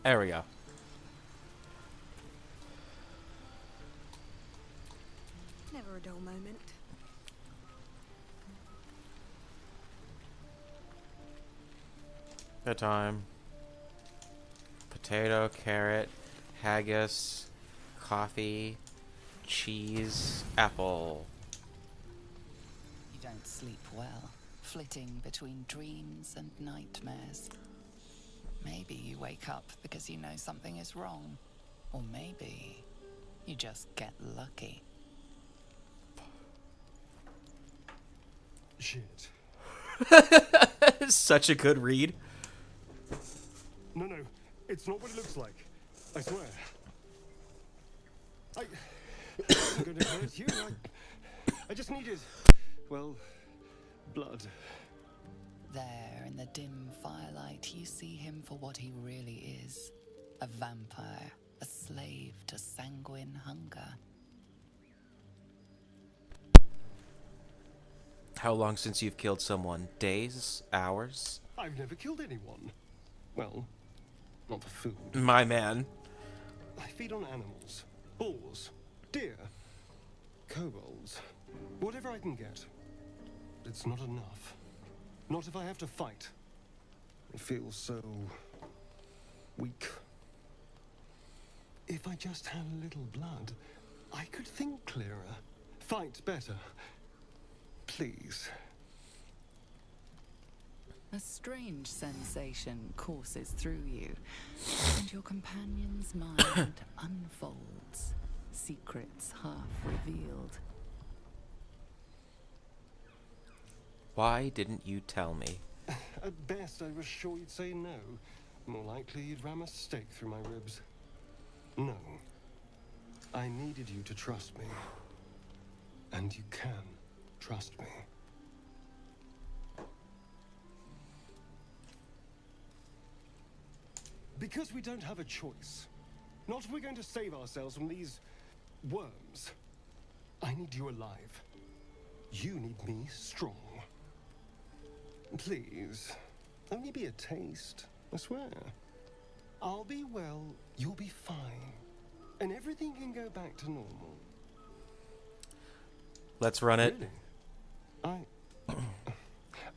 There we go. Never a dull moment. Good time. Potato, carrot, haggis, coffee, cheese, apple. You don't sleep well, flitting between dreams and nightmares. Maybe you wake up because you know something is wrong. Or maybe you just get lucky. Shit. Such a good read. No, it's not what it looks like. I swear. I'm going to hurt you. I just needed, well, blood. There, in the dim firelight, you see him for what he really is. A vampire, a slave to sanguine hunger. How long since you've killed someone? Days? Hours? I've never killed anyone. Well, not for food. My man. I feed on animals. Boars. Deer. Kobolds. Whatever I can get. But it's not enough. Not if I have to fight. I feel so... weak. If I just had a little blood, I could think clearer. Fight better. Please. A strange sensation courses through you, and your companion's mind unfolds, secrets half revealed. Why didn't you tell me? At best, I was sure you'd say no. More likely, you'd ram a stake through my ribs. No. I needed you to trust me. And you can trust me. Because we don't have a choice. Not if we're going to save ourselves from these worms. I need you alive. You need me strong. Please, only be a taste, I swear. I'll be well, you'll be fine. And everything can go back to normal. Let's run it. Really?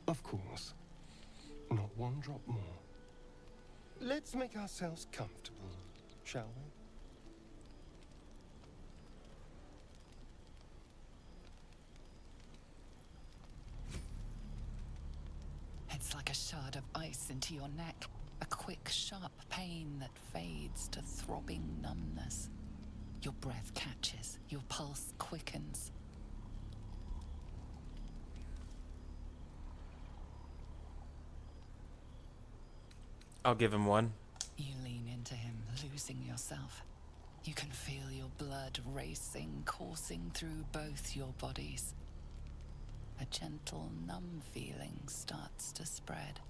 Of course. Not one drop more. Let's make ourselves comfortable, shall we? It's like a shard of ice into your neck. A quick, sharp pain that fades to throbbing numbness. Your breath catches, your pulse quickens. I'll give him one. You lean into him, losing yourself. You can feel your blood racing, coursing through both your bodies. A gentle, numb feeling starts to spread.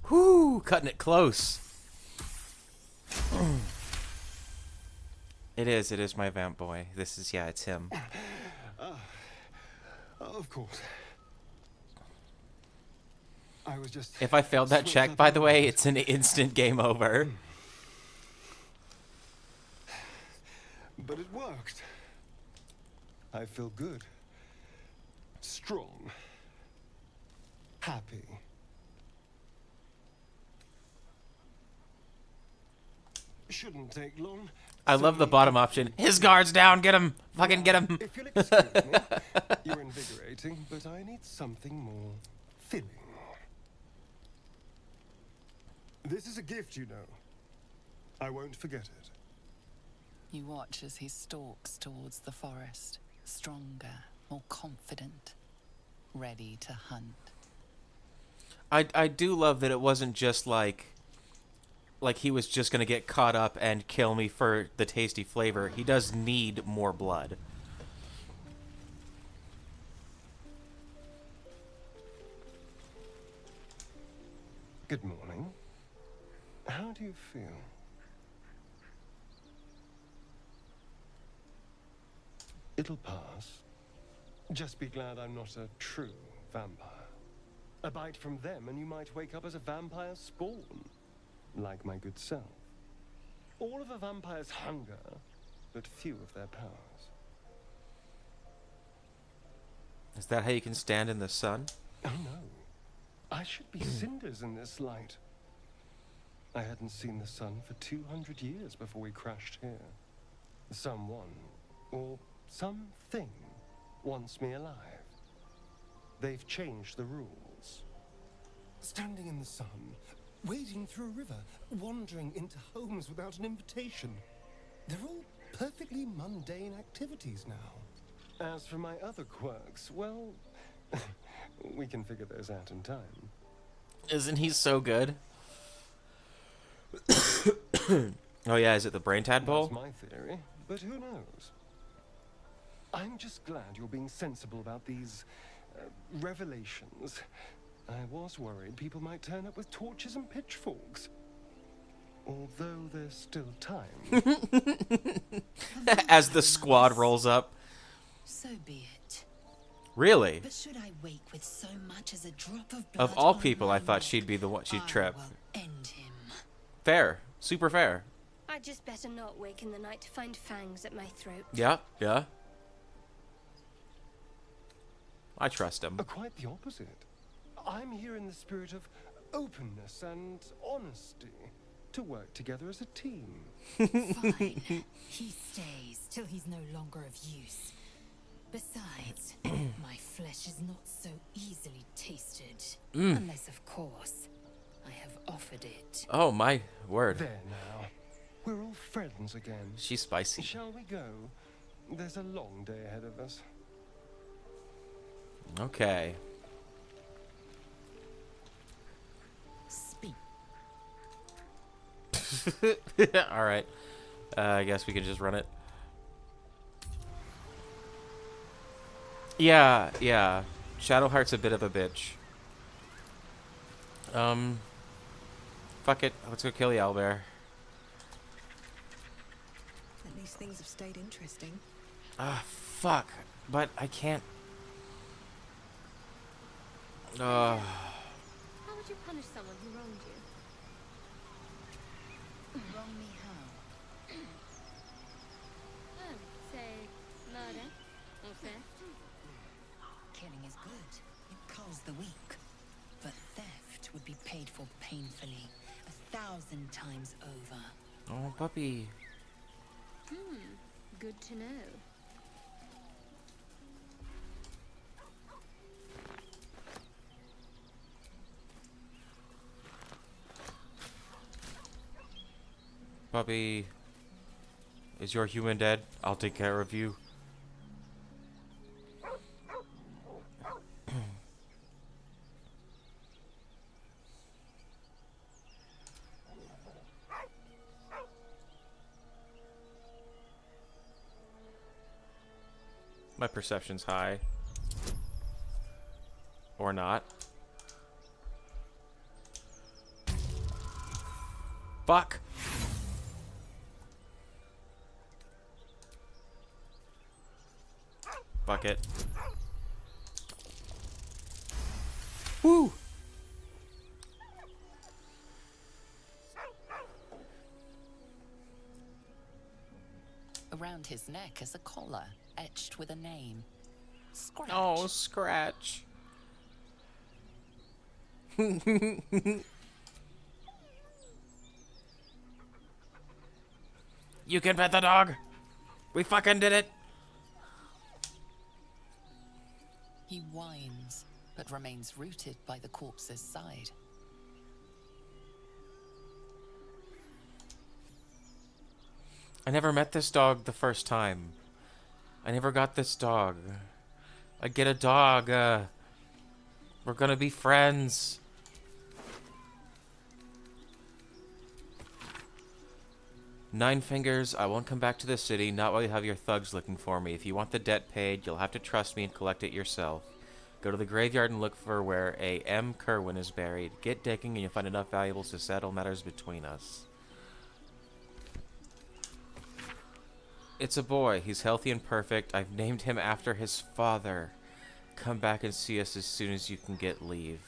Whoo! Cutting it close. It is my vamp boy. This is, yeah, it's him. Of course. I was just... If I failed that check, by the way, it's an instant game over. But it worked. I feel good. Strong. Happy. Shouldn't take long. I love the bottom option. His guard's down. Get him. Fucking get him. If you'll excuse me, you're invigorating, but I need something more filling. This is a gift, you know. I won't forget it. You watch as he stalks towards the forest, stronger, more confident, ready to hunt. I do love that it wasn't just like he was just gonna get caught up and kill me for the tasty flavor. He does need more blood. Good morning. How do you feel? It'll pass. Just be glad I'm not a true vampire. A bite from them and you might wake up as a vampire spawn. Like my good self. All of a vampire's hunger, but few of their powers. Is that how you can stand in the sun? Oh no. I should be cinders in this light. I hadn't seen the sun for 200 years before we crashed here. Someone, or something, wants me alive. They've changed the rules. Standing in the sun, wading through a river, wandering into homes without an invitation. They're all perfectly mundane activities now. As for my other quirks, well, we can figure those out in time. Isn't he so good? Oh yeah, is it the brain tadpole? That's my theory, but who knows? I'm just glad you're being sensible about these revelations. I was worried people might turn up with torches and pitchforks. although there's still time. As the squad rolls up. So be it. Really? But should I wake with so much as a drop of blood Of all on people, my I thought neck, she'd be the one she'd I trip. will end him. Fair. Super fair. I'd just better not wake in the night to find fangs at my throat. Yeah, yeah. I trust him. Quite the opposite. I'm here in the spirit of openness and honesty to work together as a team. Fine. He stays till he's no longer of use. Besides, my flesh is not so easily tasted. Unless, of course, I have offered it. Oh, my word. There now. We're all friends again. She's spicy. Shall we go? There's a long day ahead of us. Okay. Speak. Alright. I guess we could just run it. Yeah, yeah. Shadowheart's a bit of a bitch. Fuck it. Let's go kill the owlbear. At least things have stayed interesting. Ah, fuck. But I can't. How would you punish someone who wronged you? Wrong me how? Oh, say, murder or theft? Killing is good. It culls the weak. But theft would be paid for painfully, 1,000 times over. Oh, puppy. Good to know. Puppy. Is your human dead? I'll take care of you. My perception's high. Or not. Fuck! Fuck it. Woo! Around his neck is a collar, etched with a name. Scratch. Oh, Scratch. You can pet the dog. We fucking did it. He whines, but remains rooted by the corpse's side. I never met this dog the first time. I never got this dog. I get a dog. We're gonna be friends. Nine Fingers, I won't come back to the city, not while you have your thugs looking for me. If you want the debt paid, you'll have to trust me and collect it yourself. Go to the graveyard and look for where A. M. Kerwin is buried. Get digging and you'll find enough valuables to settle matters between us. It's a boy. He's healthy and perfect. I've named him after his father. Come back and see us as soon as you can get leave.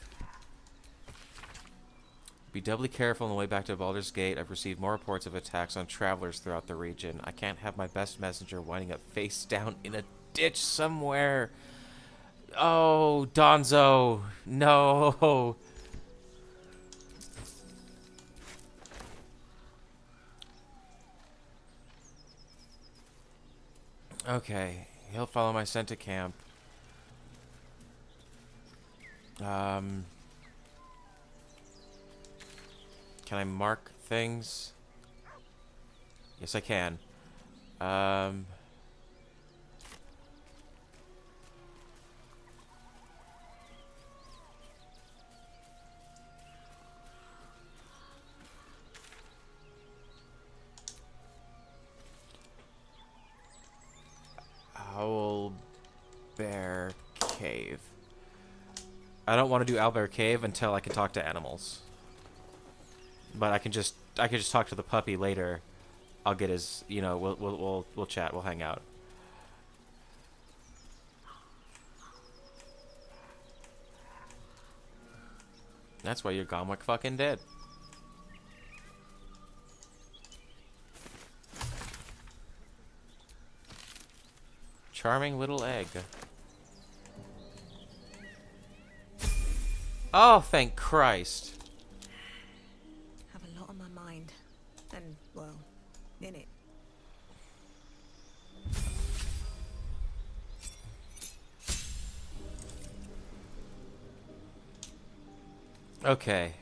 Be doubly careful on the way back to Baldur's Gate. I've received more reports of attacks on travelers throughout the region. I can't have my best messenger winding up face down in a ditch somewhere. Oh, Donzo. No. Okay. He'll follow my scent to camp. Can I mark things? Yes, I can. Owl Bear Cave. I don't want to do Owlbear Cave until I can talk to animals. But I can just could just talk to the puppy later. I'll get his, you know, we'll chat, we'll hang out. That's why you're Gomwick fucking dead. Charming little egg. Oh, thank Christ. Have a lot on my mind. And, well, in it. Okay.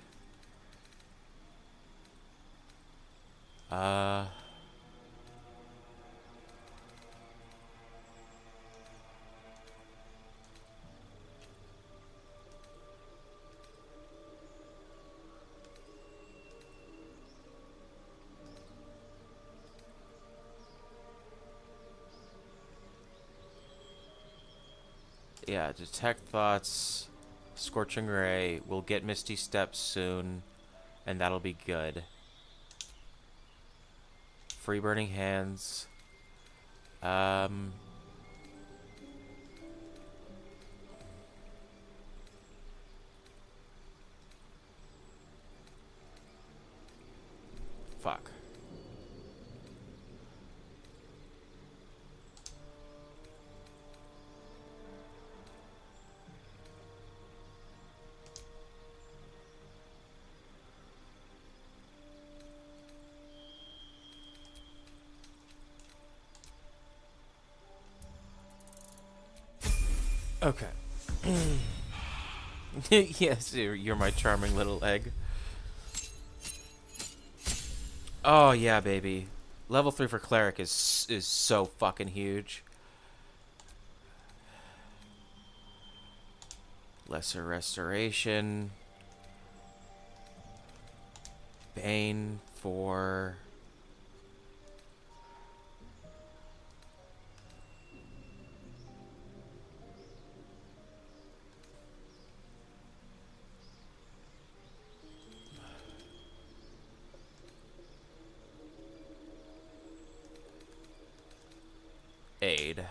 Yeah, detect thoughts, scorching ray. We'll get Misty Steps soon, and that'll be good. Free burning hands. Fuck. Okay. Yes, you're my charming little egg. Oh yeah, baby. Level 3 for cleric is so fucking huge. Lesser restoration. Bane for aid.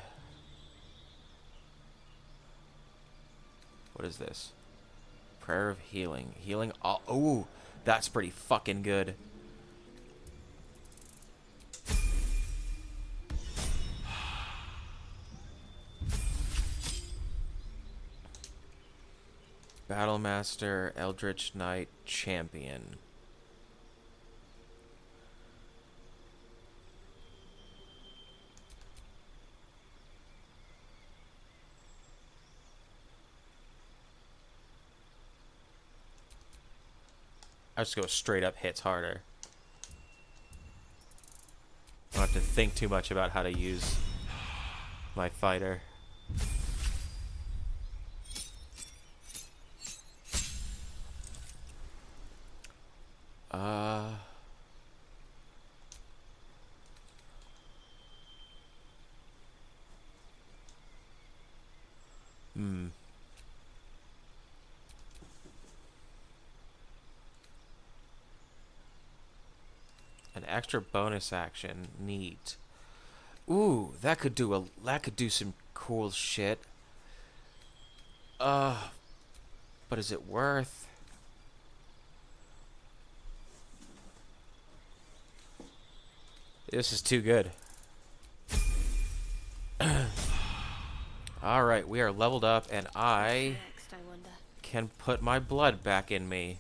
What is this? Prayer of healing. Healing all. Ooh, that's pretty fucking good. Battlemaster, Eldritch Knight, Champion. I just go straight up hits harder. I don't have to think too much about how to use my fighter. An extra bonus action. Neat. Ooh, that could do some cool shit. But is it worth? This is too good. Alright, we are leveled up, and I can put my blood back in me.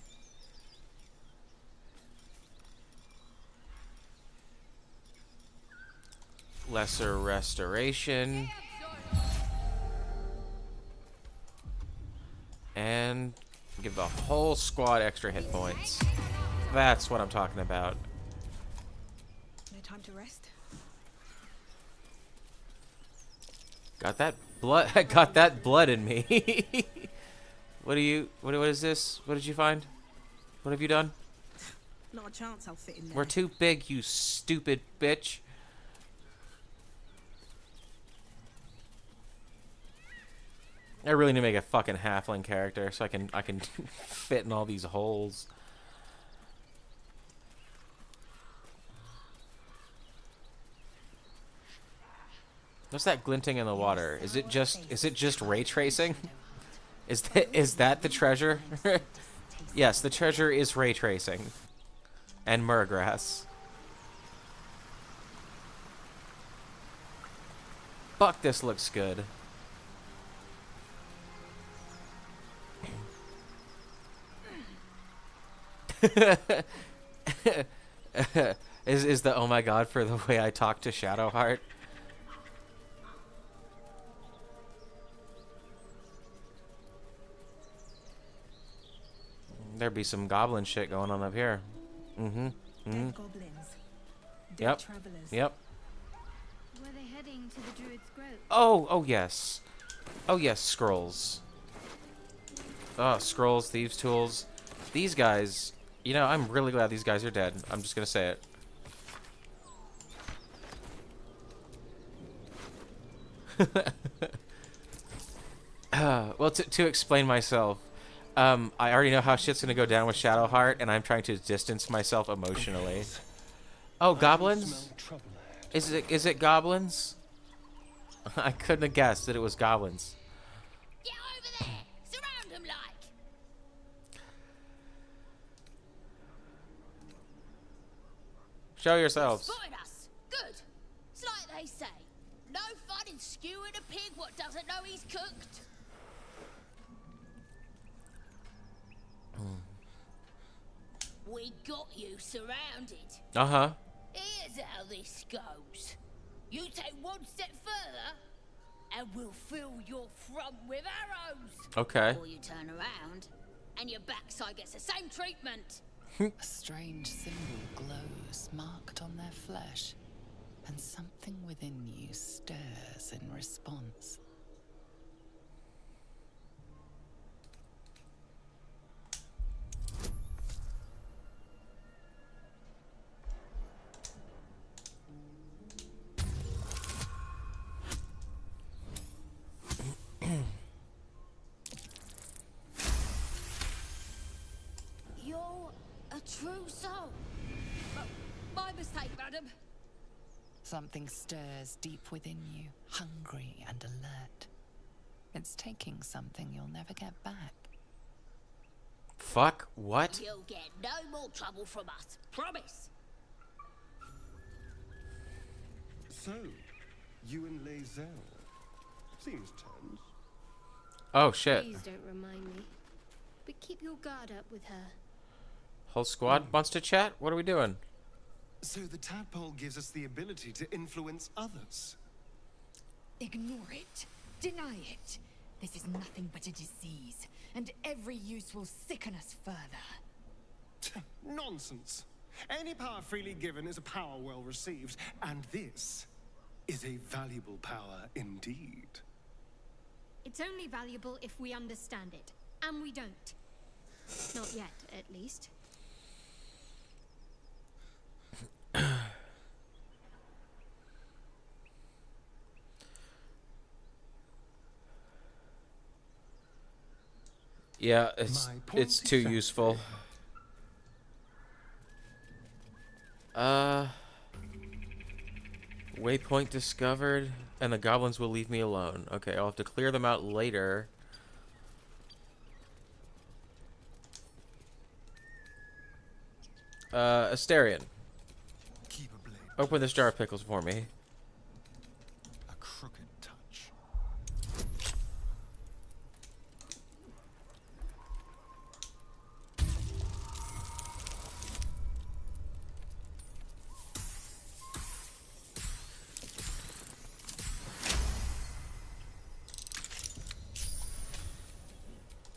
Lesser restoration. And give the whole squad extra hit points. That's what I'm talking about. No time to rest. Got that blood. I got that blood in me. What is this? What did you find? What have you done? Not a chance I'll fit in there. We're too big, you stupid bitch. I really need to make a fucking halfling character so I can fit in all these holes. What's that glinting in the water? Is it just ray tracing? Is that the treasure? Yes, the treasure is ray tracing. And murgrass. Fuck, this looks good. Is the oh my god for the way I talk to Shadowheart? There'd be some goblin shit going on up here. Mm-hmm. Mm-hmm. Goblins. Yep. Travelers. Yep. Were they heading to the Druid's Grove? Oh yes. Oh yes, scrolls. Oh, scrolls, thieves' tools. These guys, you know, I'm really glad these guys are dead. I'm just gonna say it. Well, to explain myself, I already know how shit's gonna go down with Shadowheart, and I'm trying to distance myself emotionally. Oh, goblins? Is it goblins? I couldn't have guessed that it was goblins. Get over there! Surround them like! Show yourselves. Spotted us! Good! It's like they say. No fun in skewing a pig what doesn't know he's cooked. We got you surrounded. Uh-huh. Here's how this goes. You take one step further, and we'll fill your front with arrows. Okay. Or you turn around, and your backside gets the same treatment. A strange symbol glows, marked on their flesh, and something within you stirs in response. You're a true soul. My mistake, madam. Something stirs deep within you, hungry and alert. It's taking something you'll never get back. Fuck, what? You'll get no more trouble from us. Promise. So, you and Lae'zel. Seems tense. Oh shit. Please don't remind me. But keep your guard up with her. Whole squad wants to chat? What are we doing? So the tadpole gives us the ability to influence others. Ignore it. Deny it. This is nothing but a disease, and every use will sicken us further. Nonsense. Any power freely given is a power well received, and this is a valuable power indeed. It's only valuable if we understand it. And we don't. Not yet, at least. Yeah, it's too useful. Waypoint discovered, and the goblins will leave me alone. Okay, I'll have to clear them out later. Asterion. Open this jar of pickles for me. A crooked touch.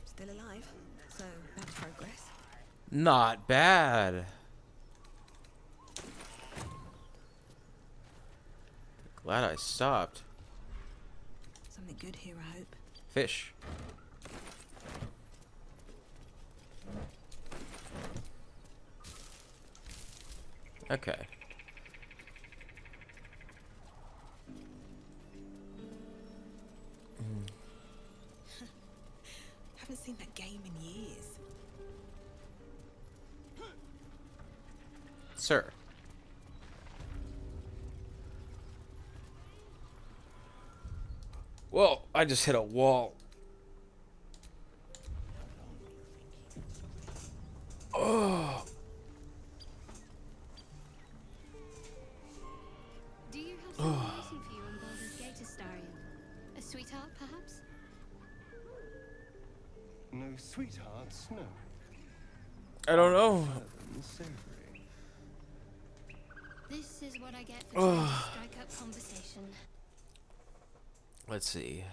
Still alive, so that's progress. Not bad. Glad I stopped. Something good here, I hope. Fish. Okay. Haven't seen that game in years. Sir. Well, I just hit a wall. Oh. Do you have someone waiting for you on Baldur's Gate, Astarion? A sweetheart, perhaps? No sweethearts, no. I don't know. Savory. This is what I get for trying to strike up conversation. Let's see.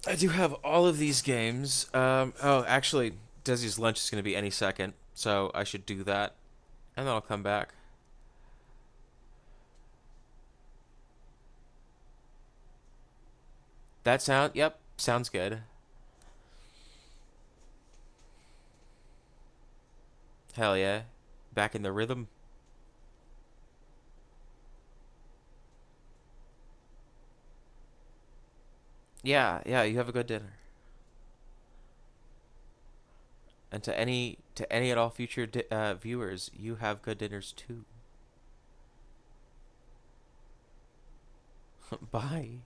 I do have all of these games. Oh, actually, Desi's lunch is going to be any second, so I should do that, and then I'll come back. That sound? Yep, sounds good. Hell yeah. Back in the rhythm. Yeah, you have a good dinner. And to any and all future viewers, you have good dinners too. Bye.